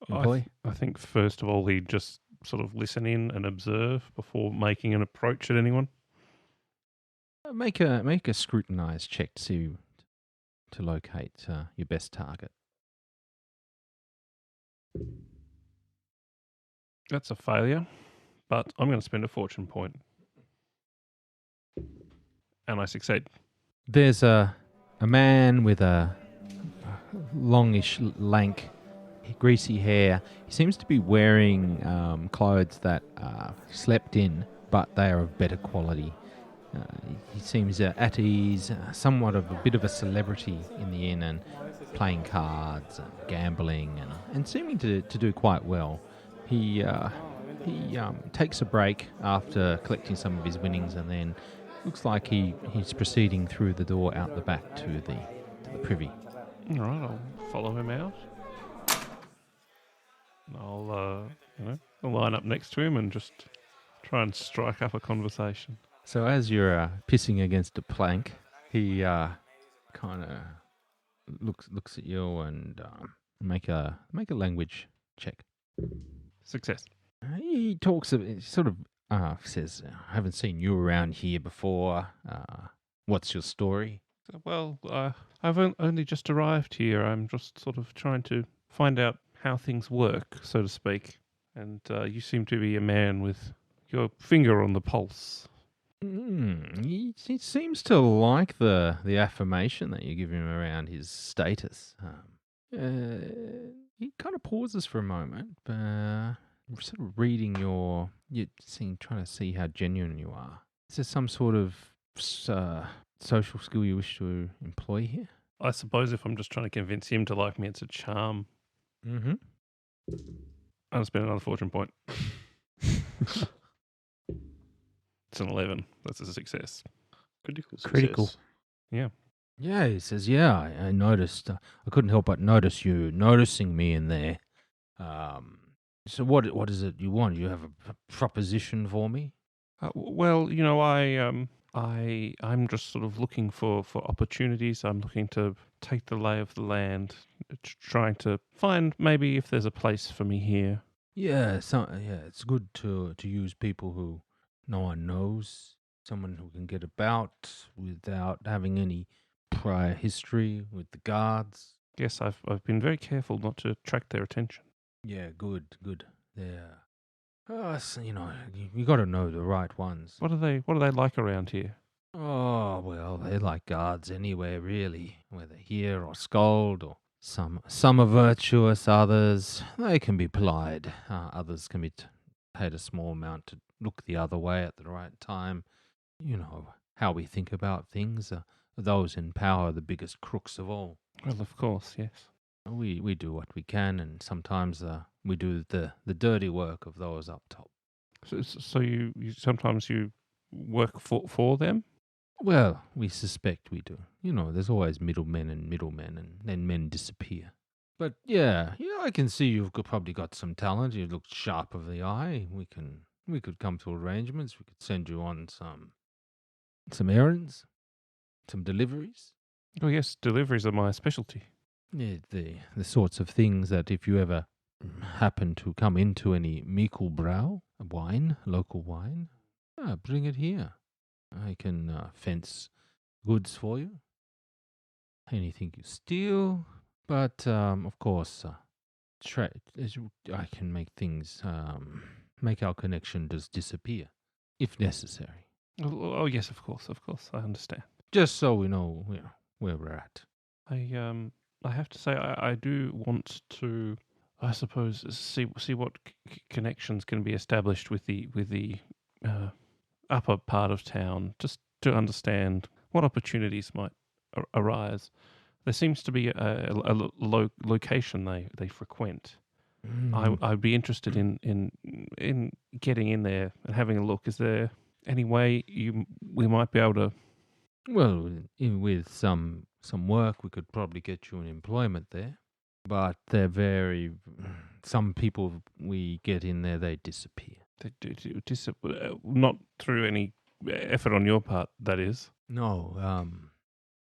employ? I think first of all he'd just sort of listen in and observe before making an approach at anyone. Make a scrutinise check to locate your best target. That's a failure, but I'm going to spend a fortune point. And I succeed. There's a man with a longish, lank, greasy hair. He seems to be wearing clothes that are slept in, but they are of better quality. He seems at ease, somewhat of a bit of a celebrity in the inn, and playing cards and gambling and seeming to do quite well. He takes a break after collecting some of his winnings, and then looks like he's proceeding through the door out the back to the privy. All right, I'll follow him out. And I'll line up next to him and just try and strike up a conversation. So as you're pissing against a plank, he kind of looks at you and make a language check. Success. He talks sort of says, "I haven't seen you around here before. What's your story?" Well, I've only just arrived here. I'm just sort of trying to find out how things work, so to speak. And you seem to be a man with your finger on the pulse. He seems to like the affirmation that you give him around his status. He kind of pauses for a moment, sort of reading trying to see how genuine you are. Is there some sort of social skill you wish to employ here? I suppose if I'm just trying to convince him to like me, it's a charm. Mm-hmm. I'll spend another fortune point. It's an 11. That's a success. Critical success. Critical. Yeah. Yeah, he says, yeah, I noticed. I couldn't help but notice you noticing me in there. So what is it you want? You have a proposition for me? Well, I'm just sort of looking for opportunities. I'm looking to take the lay of the land, trying to find maybe if there's a place for me here. Yeah, it's good to use people who no one knows, someone who can get about without having any prior history with the guards. Yes, I've been very careful not to attract their attention. Yeah, good. They're, you got to know the right ones. What are they like around here? Oh, well, they're like guards anywhere, really, whether here or Scold or some are virtuous, others, they can be plied. Others can be paid a small amount to look the other way at the right time. You know how we think about things. Those in power are the biggest crooks of all. Well, of course, yes. We do what we can, and sometimes we do the dirty work of those up top. So you sometimes you work for them? Well, we suspect we do. You know, there's always middlemen, and then men disappear. But yeah, I can see you've probably got some talent. You look sharp of the eye. We could come to arrangements. We could send you on some errands, some deliveries. Oh yes, deliveries are my specialty. Yeah, the sorts of things that if you ever happen to come into any Michelbrau, local wine, bring it here. I can fence goods for you. Anything you steal, but of course, I can make things, make our connection just disappear, if necessary. Oh yes, of course, I understand. Just so we know where we're at. I have to say I do want to, I suppose, see what connections can be established with the upper part of town, just to understand what opportunities might arise. There seems to be a location they frequent. I'd be interested in getting in there and having a look. Is there any way we might be able to? Well, with some work, we could probably get you an employment there. But they're some people we get in there, they disappear. Not through any effort on your part, that is. No,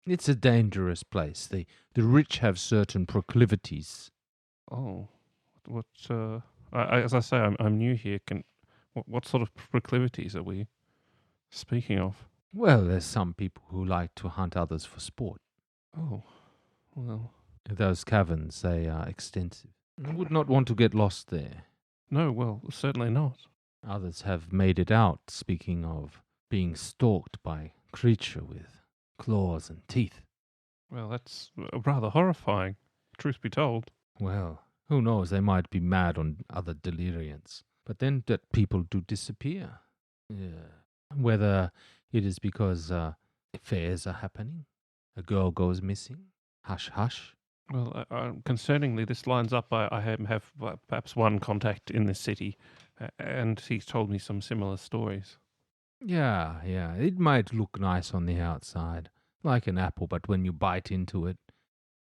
it's a dangerous place. The rich have certain proclivities. Oh, what? As I say, I'm new here. What sort of proclivities are we speaking of? Well, there's some people who like to hunt others for sport. Oh, well. Those caverns, they are extensive. I would not want to get lost there. No, well, certainly not. Others have made it out, speaking of being stalked by a creature with claws and teeth. Well, that's rather horrifying, truth be told. Well, who knows, they might be mad on other deliriants. But then that people do disappear. Yeah. Whether it is because affairs are happening, a girl goes missing, hush hush. Well, concerningly, this lines up. I have perhaps one contact in this city, and he's told me some similar stories. Yeah, it might look nice on the outside, like an apple, but when you bite into it,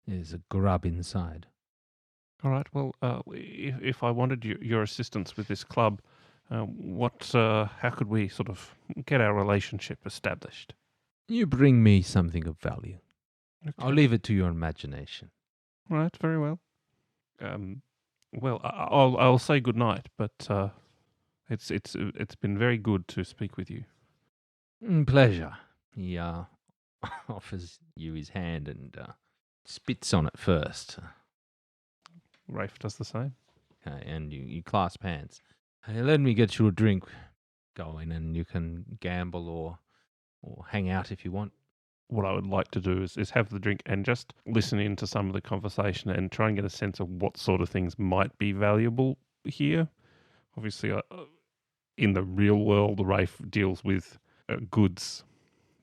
there's a grub inside. All right. Well, if I wanted your assistance with this club, how could we sort of get our relationship established? You bring me something of value. Okay. I'll leave it to your imagination. All right. Very well. Well, I'll say good night, but it's been very good to speak with you. Pleasure. He offers you his hand and spits on it first. Rafe does the same. Okay, and you clasp hands. Hey, let me get you a drink. Go in and you can gamble or hang out if you want. What I would like to do is have the drink and just listen in to some of the conversation and try and get a sense of what sort of things might be valuable here. Obviously, in the real world, Rafe deals with goods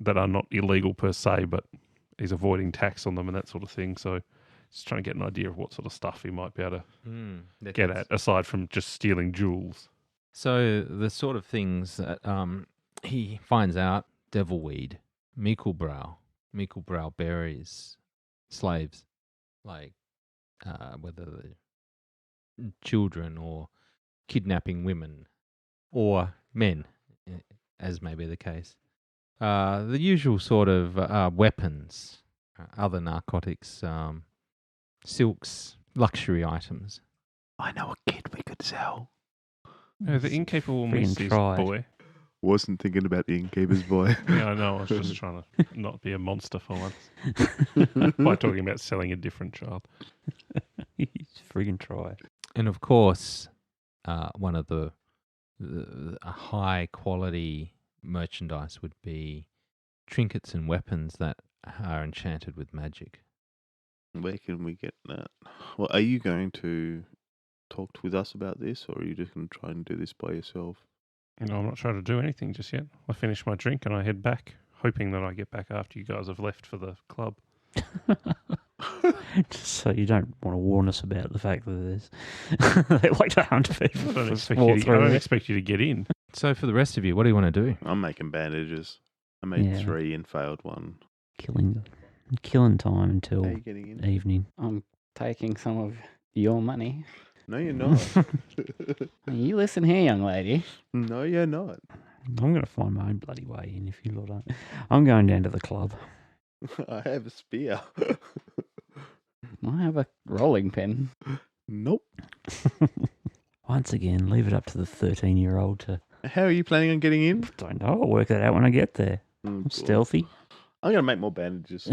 that are not illegal per se, but he's avoiding tax on them and that sort of thing. So just trying to get an idea of what sort of stuff he might be able to get at, aside from just stealing jewels. So the sort of things that he finds out, devilweed, Michelbrau berries, slaves, like whether they're children or kidnapping women or men, as may be the case. The usual sort of weapons, other narcotics, silks, luxury items. I know a kid we could sell. No, the incapable Friggin' Mrs. tried. boy. Wasn't thinking about the innkeeper's boy. Yeah, I know. I was just trying to not be a monster for once by talking about selling a different child. He's friggin' tried. And of course, one of the high quality merchandise would be trinkets and weapons that are enchanted with magic. Where can we get that? Well, are you going to talk with us about this, or are you just going to try and do this by yourself? No, I'm not trying to do anything just yet. I finish my drink and I head back, hoping that I get back after you guys have left for the club. Just so you don't want to warn us about the fact that there's they like to hunt people. I don't, for expect small you, I don't throws. expect you to get in. So for the rest of you, what do you want to do? I'm making bandages. I made Yeah. 3 and failed 1. Killing time until Are you getting in? evening. I'm taking some of your money. No, you're not. You listen here, young lady. No, you're not. I'm going to find my own bloody way in if you lot don't. I'm going down to the club. I have a spear. I have a rolling pin. Nope. Once again, leave it up to the 13-year-old to... How are you planning on getting in? Don't know. I'll work that out when I get there. I'm stealthy. I'm going to make more bandages.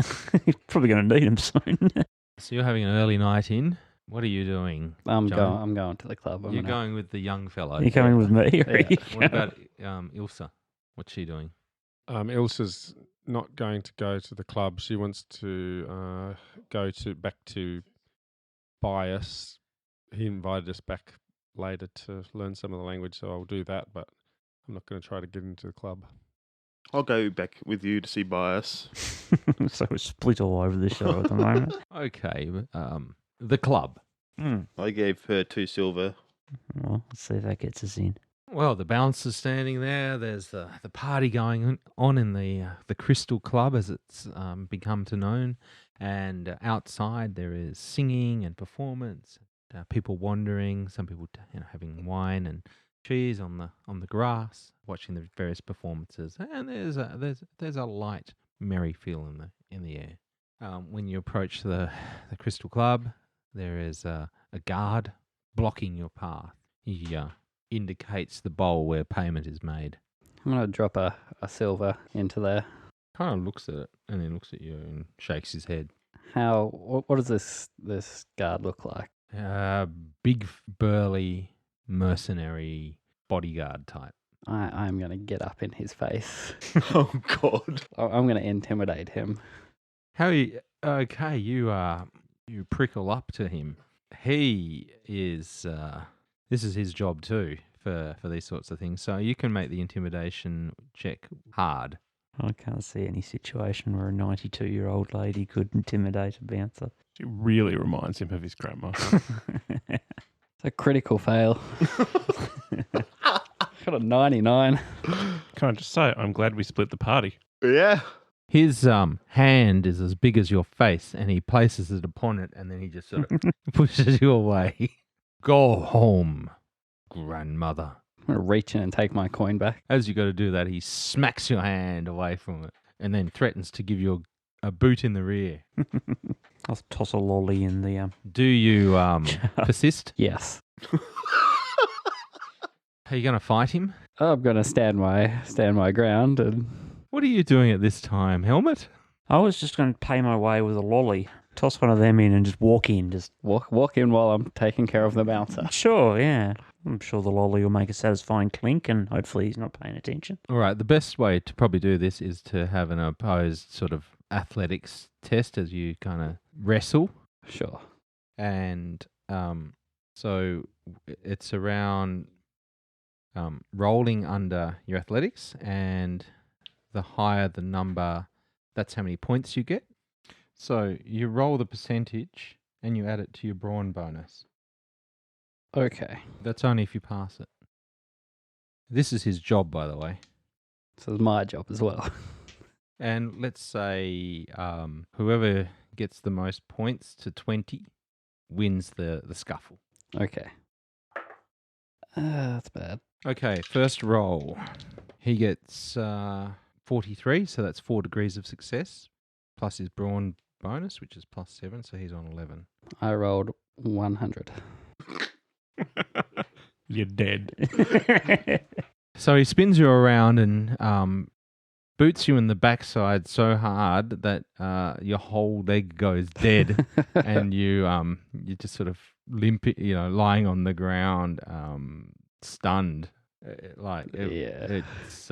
You're probably going to need them soon. So you're having an early night in. What are you doing? I'm Joan? going to the club. You're going with the young fellow. You're coming with me? Or are Yeah. you What going- about Ilse? What's she doing? Ilse's not going to go to the club. She wants to go back to Bias. He invited us back later to learn some of the language, so I'll do that. But I'm not going to try to get into the club. I'll go back with you to see Bias. So we're split all over the show at the moment. Okay, the club. I gave her 2 silver. Well, let's see if that gets us in. Well, the bouncer's standing there. There's the party going on in the Crystal Club, as it's become to known. And outside there is singing and performance. People wandering. Some people, having wine and cheese on the grass, watching the various performances. And there's a light, merry feel in the air. When you approach the Crystal Club, there is a guard blocking your path. He indicates the bowl where payment is made. I'm going to drop a silver into there. Kind of looks at it and then looks at you and shakes his head. What does this guard look like? Big, burly, mercenary bodyguard type. I'm going to get up in his face. Oh, God. I'm going to intimidate him. Okay, you prickle up to him. He is... this is his job too for these sorts of things. So you can make the intimidation check hard. I can't see any situation where a 92-year-old lady could intimidate a bouncer. She really reminds him of his grandma. It's a critical fail. Got a 99. Can I just say, I'm glad we split the party. Yeah. His hand is as big as your face, and he places it upon it, and then he just sort of pushes you away. Go home, grandmother. I'm going to reach in and take my coin back. As you go to do that, he smacks your hand away from it, and then threatens to give you a boot in the rear. I'll toss a lolly in the... Do you persist? Yes. Are you going to fight him? I'm going to stand my ground and What are you doing at this time, Helmut? I was just going to pay my way with a lolly. Toss one of them in and just walk in. Just walk in while I'm taking care of the bouncer. Sure, yeah. I'm sure the lolly will make a satisfying clink and hopefully he's not paying attention. All right, the best way to probably do this is to have an opposed sort of athletics test as you kind of wrestle. Sure. And so it's around rolling under your athletics, and the higher the number, that's how many points you get. So you roll the percentage and you add it to your brawn bonus. Okay. That's only if you pass it. This is his job, by the way. So it's my job as well. And let's say whoever gets the most points to 20 wins the scuffle. Okay. That's bad. Okay, first roll. He gets 43, so that's 4 degrees of success, plus his brawn bonus, which is plus 7, so he's on 11. I rolled 100. You're dead. So he spins you around and boots you in the backside so hard that your whole leg goes dead, and you just sort of limp, lying on the ground, stunned. It's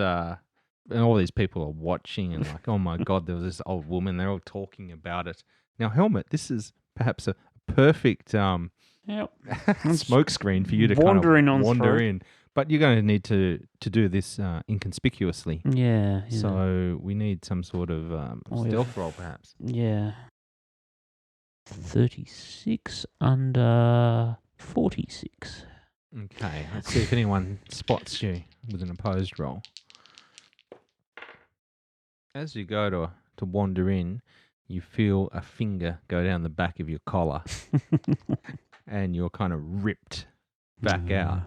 and all these people are watching and like, oh my God, there was this old woman. They're all talking about it. Now, Helmut, this is perhaps a perfect smoke screen for you to wander in. But you're going to need to do this inconspicuously. Yeah. So we need some sort of stealth roll, perhaps. Yeah. 36 under 46. Okay, let's see if anyone spots you with an opposed roll. As you go to wander in, you feel a finger go down the back of your collar, and you're kind of ripped back out.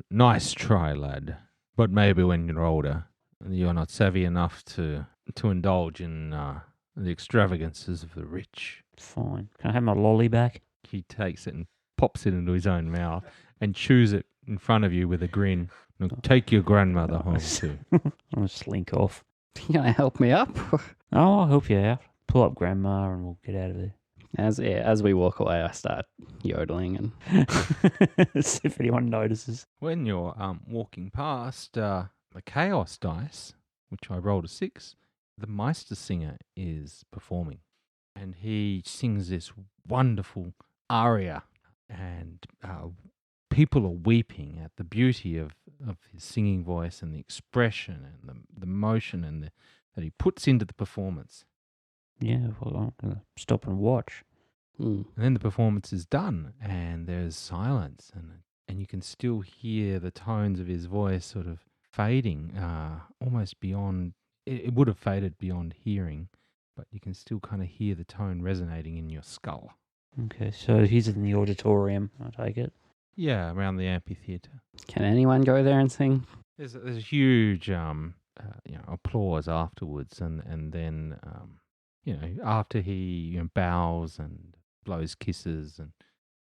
Nice try, lad. But maybe when you're older, you're not savvy enough to indulge in the extravagances of the rich. Fine. Can I have my lolly back? He takes it and pops it into his own mouth and chews it in front of you with a grin. Now, take your grandmother home too. I'm going to slink off. You going to help me up? Oh, I'll help you out. Pull up Grandma and we'll get out of there. As we walk away, I start yodeling and see if anyone notices. When you're walking past the chaos dice, which I rolled a 6, the Meister Singer is performing, and he sings this wonderful aria, and people are weeping at the beauty of his singing voice and the expression and the motion and that he puts into the performance. Yeah, well, I'm going to stop and watch. And then the performance is done, and there's silence, and you can still hear the tones of his voice sort of fading, almost beyond. It would have faded beyond hearing, but you can still kind of hear the tone resonating in your skull. Okay, so he's in the auditorium, I take it. Yeah, around the amphitheatre. Can anyone go there and sing? There's a huge applause afterwards, and then after he bows and blows kisses and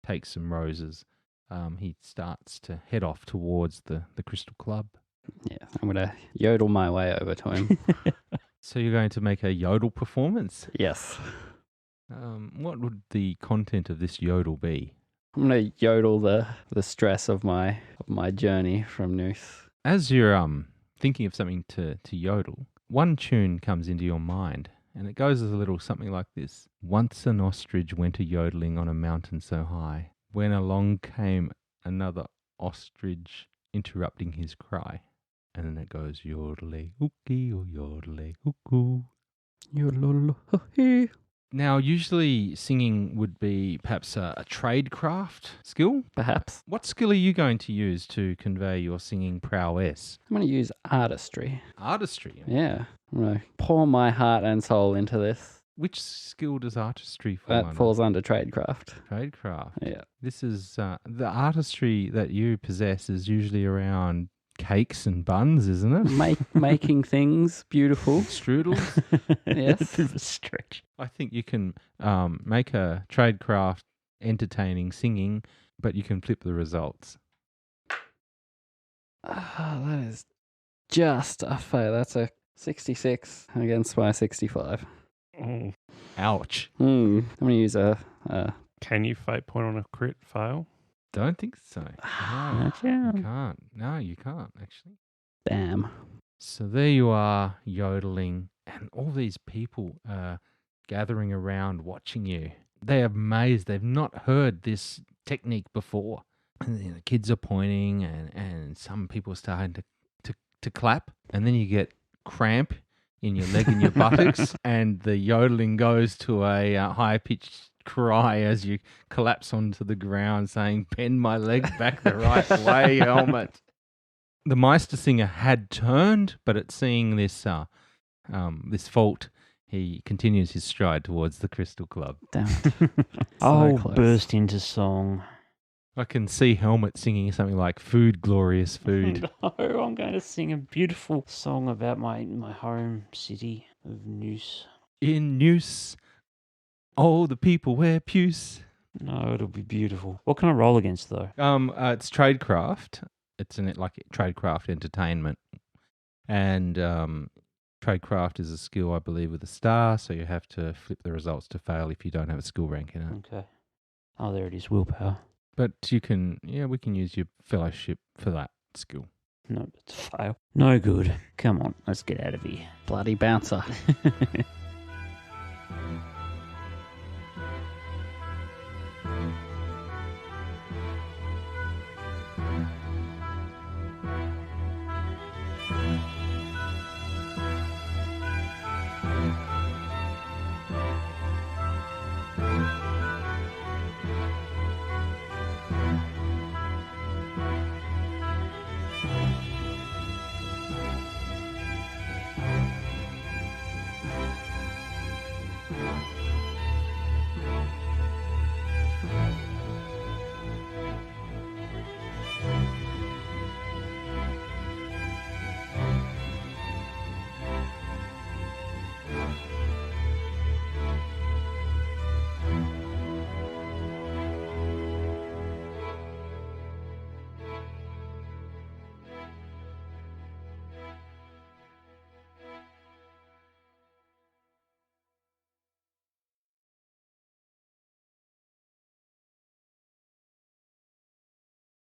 takes some roses, he starts to head off towards the Crystal Club. Yeah, I'm going to yodel my way over to him. So you're going to make a yodel performance? Yes. What would the content of this yodel be? I'm going to yodel the stress of my journey from Nooth. As you're thinking of something to yodel, one tune comes into your mind, and it goes as a little something like this. Once an ostrich went a-yodeling on a mountain so high, when along came another ostrich interrupting his cry. And then it goes, yodelay hooky or yodelay hookoo. Yodel. Now, usually singing would be perhaps a tradecraft skill. Perhaps. What skill are you going to use to convey your singing prowess? I'm going to use artistry. Artistry? Yeah. I'm going to pour my heart and soul into this. Which skill does artistry fall under? That falls under tradecraft. Tradecraft. Yeah. This is the artistry that you possess is usually around cakes and buns, isn't it? Making things beautiful. Strudels. Yes. A bit of a stretch. I think you can make a tradecraft entertaining singing, but you can flip the results. That is just a fail. That's a 66 against my 65. Oh. Ouch. I'm going to use a Can you fate point on a crit fail? Don't think so. No, you can't. No, you can't, actually. damn. So there you are, yodeling, and all these people are gathering around watching you. They are amazed. They've not heard this technique before. And the kids are pointing, and some people are starting to clap, and then you get cramp in your leg and your buttocks, and the yodeling goes to a high-pitched cry as you collapse onto the ground, saying, "Bend my leg back the right way, Helmut." The Meister Singer had turned, but at seeing this this fault, he continues his stride towards the Crystal Club. Damn it. I'll close. burst into song. I can see Helmut singing something like "Food, glorious food." No, I'm going to sing a beautiful song about my home city of Noose. In Noose, all the people wear puce. No, it'll be beautiful. What can I roll against, though? It's tradecraft. It's like tradecraft entertainment, and tradecraft is a skill, I believe, with a star. So you have to flip the results to fail if you don't have a skill rank in it. Okay. Oh, there it is, willpower. But we can use your fellowship for that skill. No, it's a fail. No good. Come on, let's get out of here. Bloody bouncer.